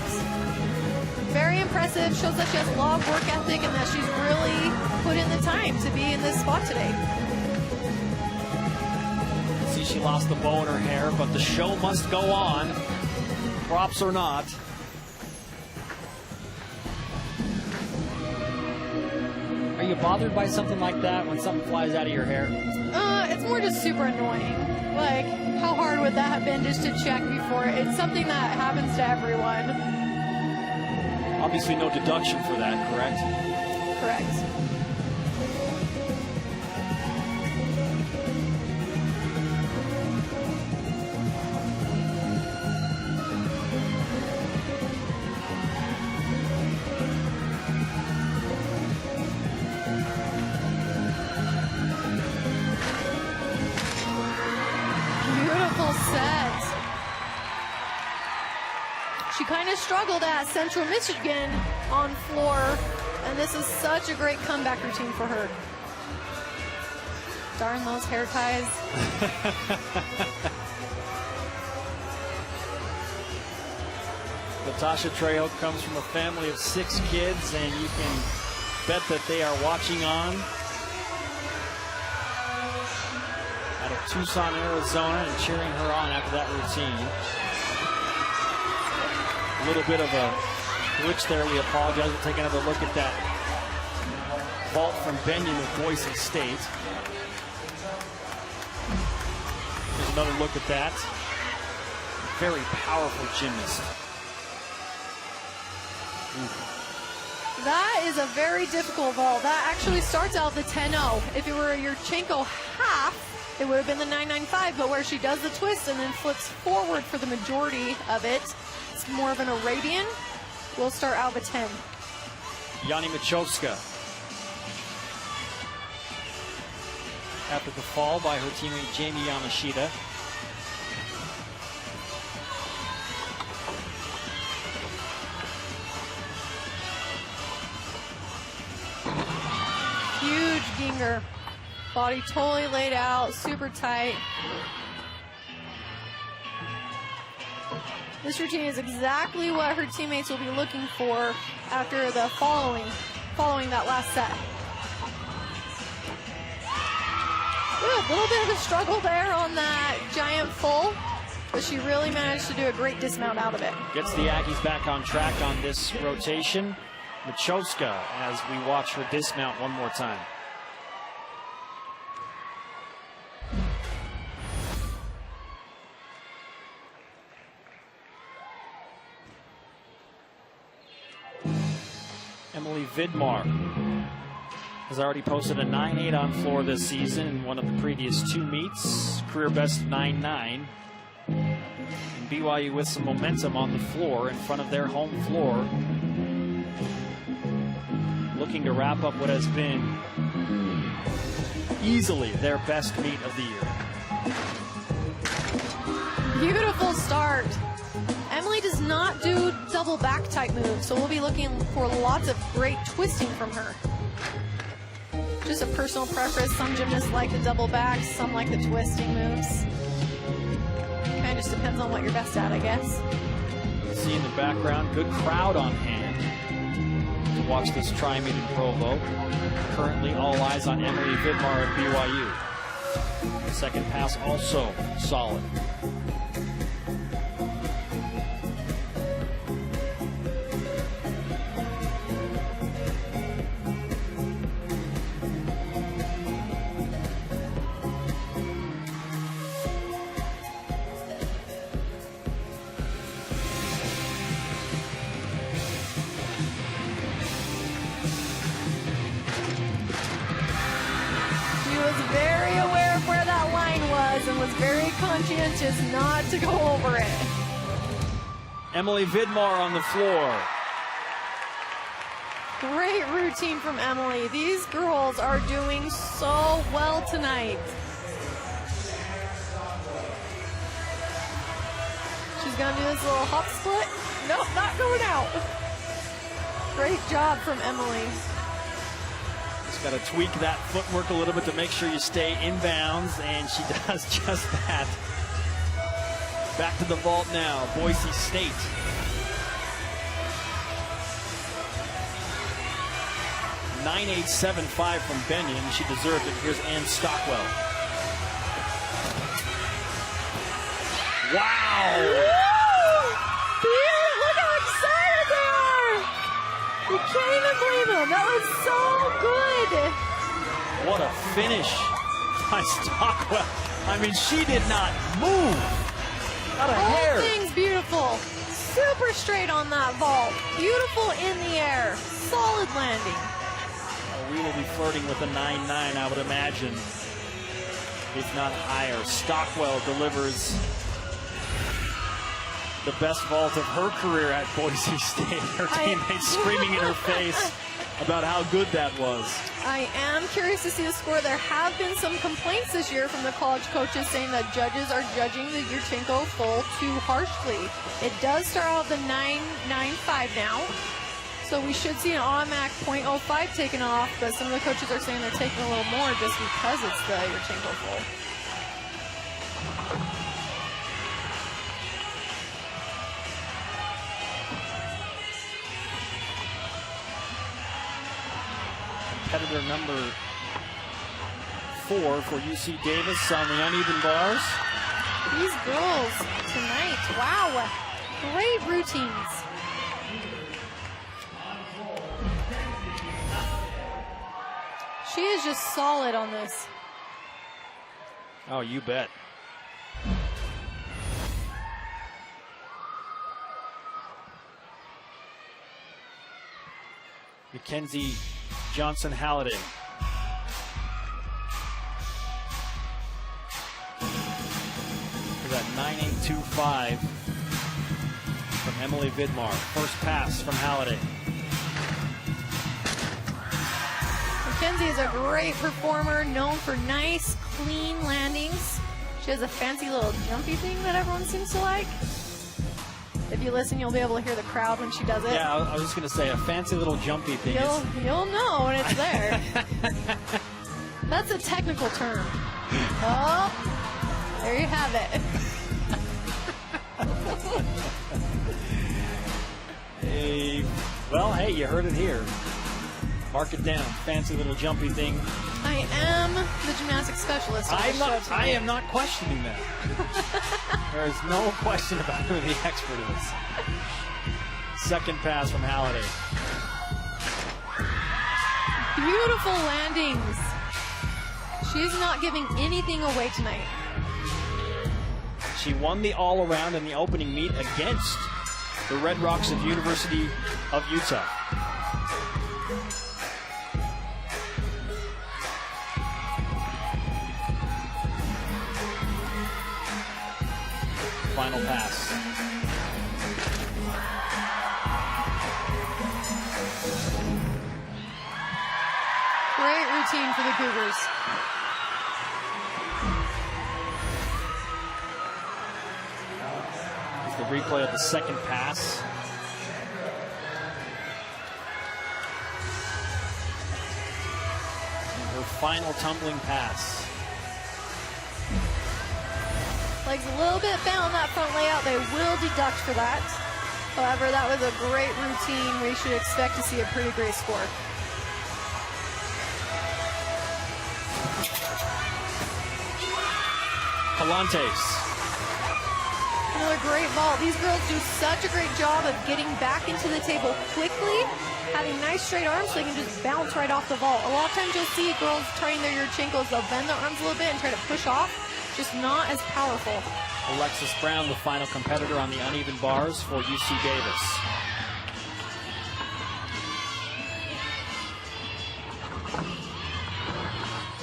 S2: Very impressive. Shows that she has a lot of work ethic and that she's really put in the time to be in this spot today.
S1: See, she lost the bow in her hair, but the show must go on. Props or not. Are you bothered by something like that when something flies out of your hair?
S2: It's more just super annoying. Like, how hard would that have been just to check before? It's something that happens to everyone.
S1: Obviously no deduction for that, correct?
S2: Correct. Set. She kind of struggled at Central Michigan on floor, and this is such a great comeback routine for her. Darn those hair ties.
S1: Natasha Trejo comes from a family of 6 kids, and you can bet that they are watching on out of Tucson, Arizona, and cheering her on after that routine. A little bit of a glitch there. We apologize. We'll take another look at that vault from Benyon of Boise State. Here's another look at that. Very powerful gymnast.
S2: That is a very difficult vault. That actually starts out the 10-0. If it were a Yurchenko half, it would have been the 995, but where she does the twist and then flips forward for the majority of it, it's more of an Arabian. We'll start out with 10.
S1: Yanni Machowska. After the fall by her teammate Jamie Yamashita.
S2: Huge ginger. Body totally laid out, super tight. This routine is exactly what her teammates will be looking for after the following that last set. Ooh, a little bit of a struggle there on that giant full, but she really managed to do a great dismount out of it.
S1: Gets the Aggies back on track on this rotation. Machoska as we watch her dismount one more time. Emily Vidmar has already posted a 9.8 on floor this season in one of the previous two meets. Career best 9.9. And BYU with some momentum on the floor in front of their home floor, looking to wrap up what has been easily their best meet of the year.
S2: Beautiful start. Emily does not do double back type moves, so we'll be looking for lots of great twisting from her. Just a personal preference. Some gymnasts like the double backs, some like the twisting moves. Kind of just depends on what you're best at, I guess.
S1: See in the background, good crowd on hand to watch this tri-meet in Provo. Currently, all eyes on Emily Vidmar at BYU. The second pass also solid.
S2: Very aware of where that line was and was very conscientious not to go over it.
S1: Emily Vidmar on the floor.
S2: Great routine from Emily. These girls are doing so well tonight. She's gonna do this little hop split. Nope, not going out. Great job from Emily.
S1: Got to tweak that footwork a little bit to make sure you stay inbounds, and she does just that. Back to the vault now, Boise State. .9875 from Benyon. She deserved it. Here's Ann Stockwell. Wow!
S2: Look how excited they are! You can't even believe them. That was so good.
S1: What a finish by Stockwell. I mean, she did not move. Not a hair.
S2: Whole thing's beautiful. Super straight on that vault. Beautiful in the air. Solid landing.
S1: We will be flirting with a 9.9, I would imagine, if not higher. Stockwell delivers the best vault of her career at Boise State. Her teammates screaming in her face about how good that was.
S2: I am curious to see the score. There have been some complaints this year from the college coaches saying that judges are judging the Yurchenko full too harshly. It does start out the 9.95 now, so we should see an automatic .05 taken off, but some of the coaches are saying they're taking a little more just because it's the Yurchenko full.
S1: Competitor number 4 for UC Davis on the uneven bars.
S2: These girls tonight, wow, great routines. She is just solid on this.
S1: Oh, you bet. Mackenzie Johnson-Halliday. For that 9.825 from Emily Vidmar. First pass from Halliday.
S2: Mackenzie is a great performer, known for nice, clean landings. She has a fancy little jumpy thing that everyone seems to like. If you listen, you'll be able to hear the crowd when she does it.
S1: Yeah, I was just going to say, a fancy little jumpy thing.
S2: You'll know when it's there. That's a technical term. Oh, there you have it.
S1: Well, hey, you heard it here. Mark it down. Fancy little jumpy thing.
S2: I am the gymnastics specialist.
S1: I am not questioning that. There is no question about who the expert is. Second pass from Halliday.
S2: Beautiful landings. She's not giving anything away tonight.
S1: She won the all-around in the opening meet against the Red Rocks of University of Utah. Final pass.
S2: Great routine for the Cougars.
S1: Here's the replay of the second pass. And her final tumbling pass.
S2: Legs a little bit bent on that front layout. They will deduct for that. However, that was a great routine. We should expect to see a pretty great score.
S1: Calantes.
S2: Another great vault. These girls do such a great job of getting back into the table quickly, having nice straight arms so they can just bounce right off the vault. A lot of times you'll see girls train their Yurchenkos, they'll bend their arms a little bit and try to push off. Just not as powerful.
S1: Alexis Brown, the final competitor on the uneven bars for UC Davis.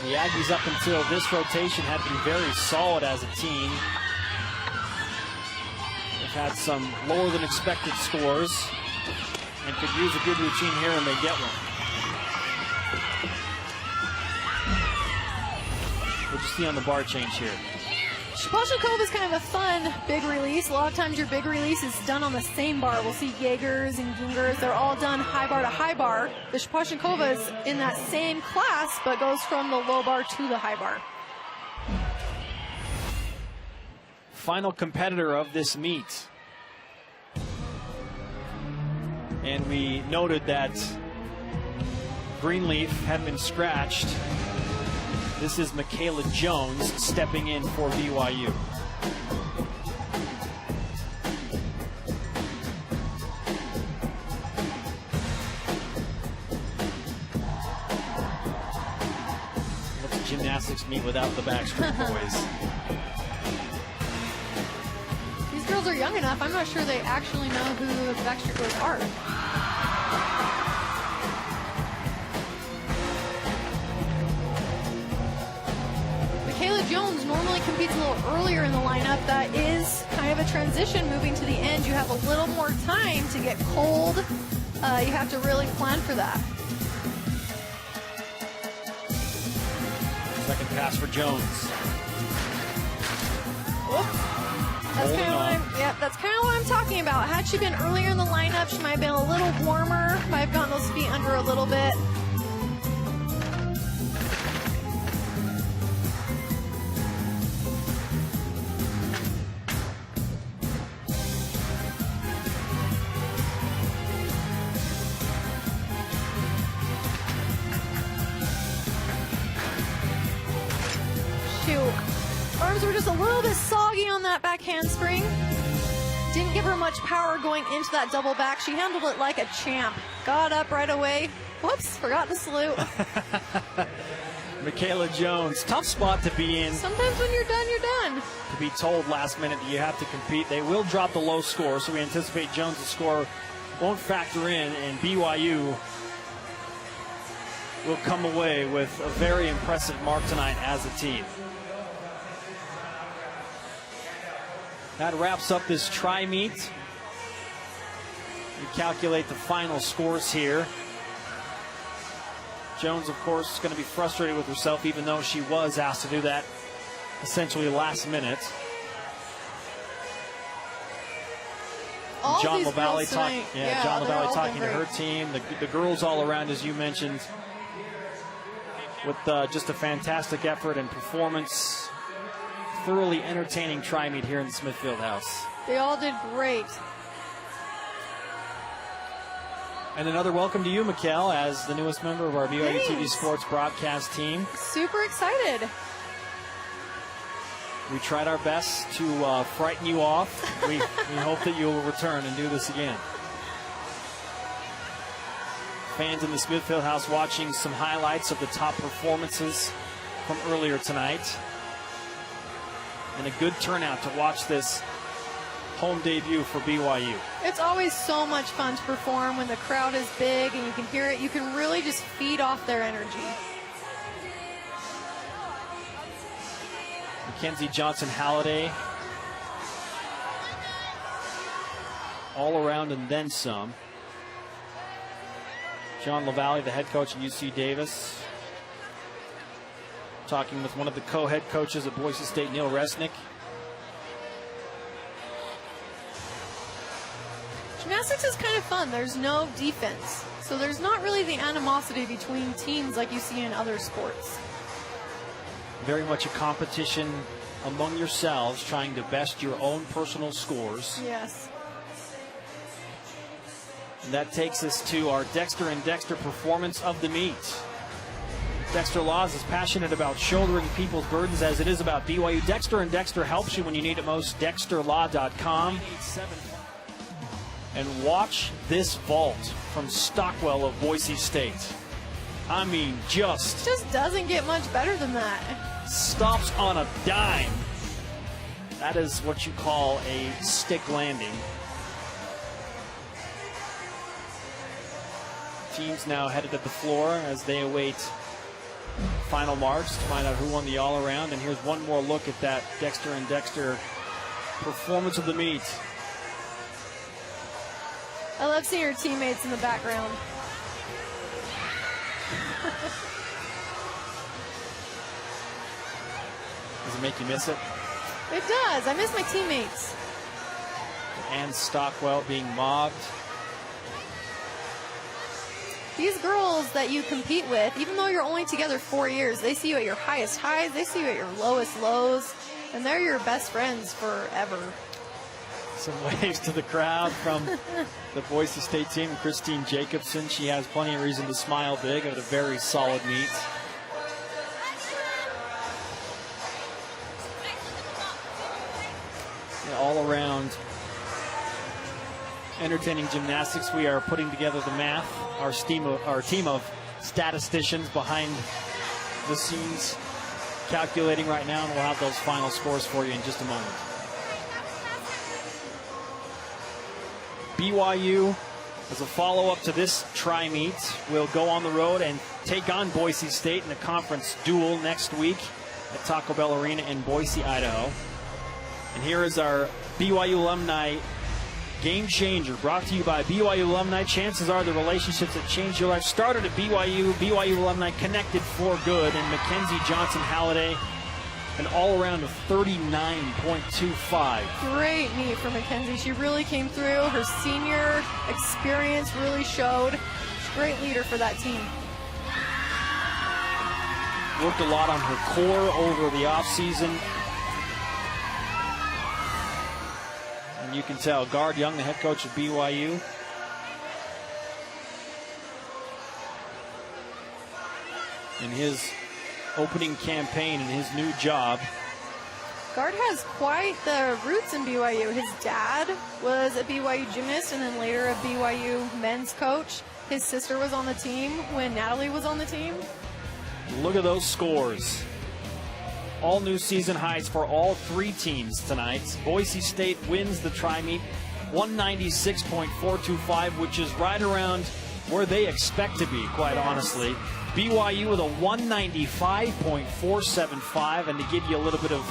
S1: The Aggies up until this rotation have been very solid as a team. They've had some lower than expected scores and could use a good routine here and they get one. What you see on the bar change here?
S2: Shapashnikova is kind of a fun big release. A lot of times your big release is done on the same bar. We'll see Jaegers and Gingers. They're all done high bar to high bar. The Shapashnikova is in that same class, but goes from the low bar to the high bar.
S1: Final competitor of this meet. And we noted that Greenleaf had been scratched. This is Michaela Jones stepping in for BYU. What's a gymnastics meet without the backstreet boys?
S2: These girls are young enough, I'm not sure they actually know who the Backstreet Boys are. Michaela Jones normally competes a little earlier in the lineup. That is kind of a transition moving to the end. You have a little more time to get cold. You have to really plan for that.
S1: Second pass for Jones.
S2: That's kind of what I'm talking about. Had she been earlier in the lineup, she might have been a little warmer. Might have gotten those feet under a little bit. Arms were just a little bit soggy on that back handspring. Didn't give her much power going into that double back. She handled it like a champ. Got up right away. Whoops, forgot to salute.
S1: Michaela Jones, tough spot to be in.
S2: Sometimes when you're done, you're done.
S1: To be told last minute that you have to compete. They will drop the low score, so we anticipate Jones' score won't factor in, and BYU will come away with a very impressive mark tonight as a team. That wraps up this tri-meet. You calculate the final scores here. Jones, of course, is going to be frustrated with herself, even though she was asked to do that essentially last minute. John LaValle talking to her team. The girls all around, as you mentioned, with just a fantastic effort and performance. Thoroughly entertaining tri-meet here in the Smith Fieldhouse.
S2: They all did great.
S1: And another welcome to you, Mikkel, as the newest member of our BYU TV Sports broadcast team.
S2: Super excited.
S1: We tried our best to frighten you off. We hope that you will return and do this again. Fans in the Smithfield House watching some highlights of the top performances from earlier tonight. And a good turnout to watch this home debut for BYU.
S2: It's always so much fun to perform when the crowd is big and you can hear it. You can really just feed off their energy.
S1: Mackenzie Johnson-Halliday, all around and then some. John LaValle, the head coach at UC Davis, talking with one of the co-head coaches at Boise State, Neil Resnick.
S2: Gymnastics is kind of fun. There's no defense, so there's not really the animosity between teams like you see in other sports.
S1: Very much a competition among yourselves, trying to best your own personal scores.
S2: Yes.
S1: And that takes us to our Dexter and Dexter performance of the meet. Dexter Laws is passionate about shouldering people's burdens as it is about BYU. Dexter and Dexter helps you when you need it most. DexterLaw.com. And watch this vault from Stockwell of Boise State. I mean, just
S2: doesn't get much better than that.
S1: Stops on a dime. That is what you call a stick landing. Teams now headed to the floor as they await final marks to find out who won the all-around. And here's one more look at that Dexter and Dexter performance of the meet.
S2: I love seeing your teammates in the background.
S1: Does it make you miss it?
S2: It does. I miss my teammates.
S1: And Stockwell being mobbed.
S2: These girls that you compete with, even though you're only together 4 years, they see you at your highest highs, they see you at your lowest lows, and they're your best friends forever.
S1: Some waves to the crowd from the Boise State team. Christine Jacobson, she has plenty of reason to smile big at a very solid meet. Yeah, all around entertaining gymnastics. We are putting together the math. Our team of statisticians behind the scenes calculating right now, and we'll have those final scores for you in just a moment. BYU, as a follow-up to this tri-meet, will go on the road and take on Boise State in a conference duel next week at Taco Bell Arena in Boise, Idaho. And here is our BYU alumni game changer, brought to you by BYU alumni. Chances are the relationships that change your life started at BYU. BYU alumni connected for good. And Mackenzie Johnson-Halliday, an all-around of 39.25.
S2: Great meet for Mackenzie. She really came through. Her senior experience really showed. She's a great leader for that team.
S1: Worked a lot on her core over the offseason. And you can tell Gard Young, the head coach of BYU, in his opening campaign in his new job.
S2: Gard has quite the roots in BYU. His dad was a BYU gymnast and then later a BYU men's coach. His sister was on the team when Natalie was on the team.
S1: Look at those scores. All new season highs for all three teams tonight. Boise State wins the tri-meet 196.425, which is right around where they expect to be, quite honestly. BYU with a 195.475, and to give you a little bit of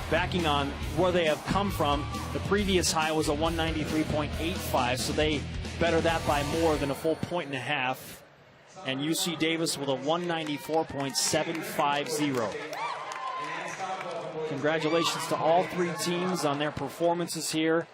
S1: backing on where they have come from, the previous high was a 193.85, so they better that by more than a full point and a half. And UC Davis with a 194.750. Congratulations to all three teams on their performances here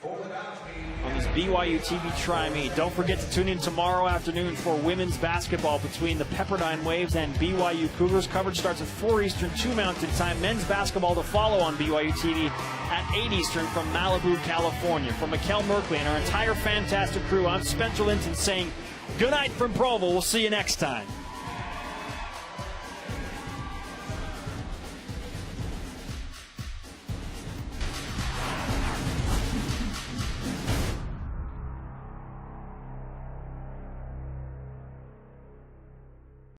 S1: on the BYU TV Try Me. Don't forget to tune in tomorrow afternoon for women's basketball between the Pepperdine Waves and BYU Cougars. Coverage starts at 4 Eastern, 2 Mountain Time. Men's basketball to follow on BYU TV at 8 Eastern from Malibu, California. For Mikkel Merkley and our entire fantastic crew, I'm Spencer Linton saying good night from Provo. We'll see you next time.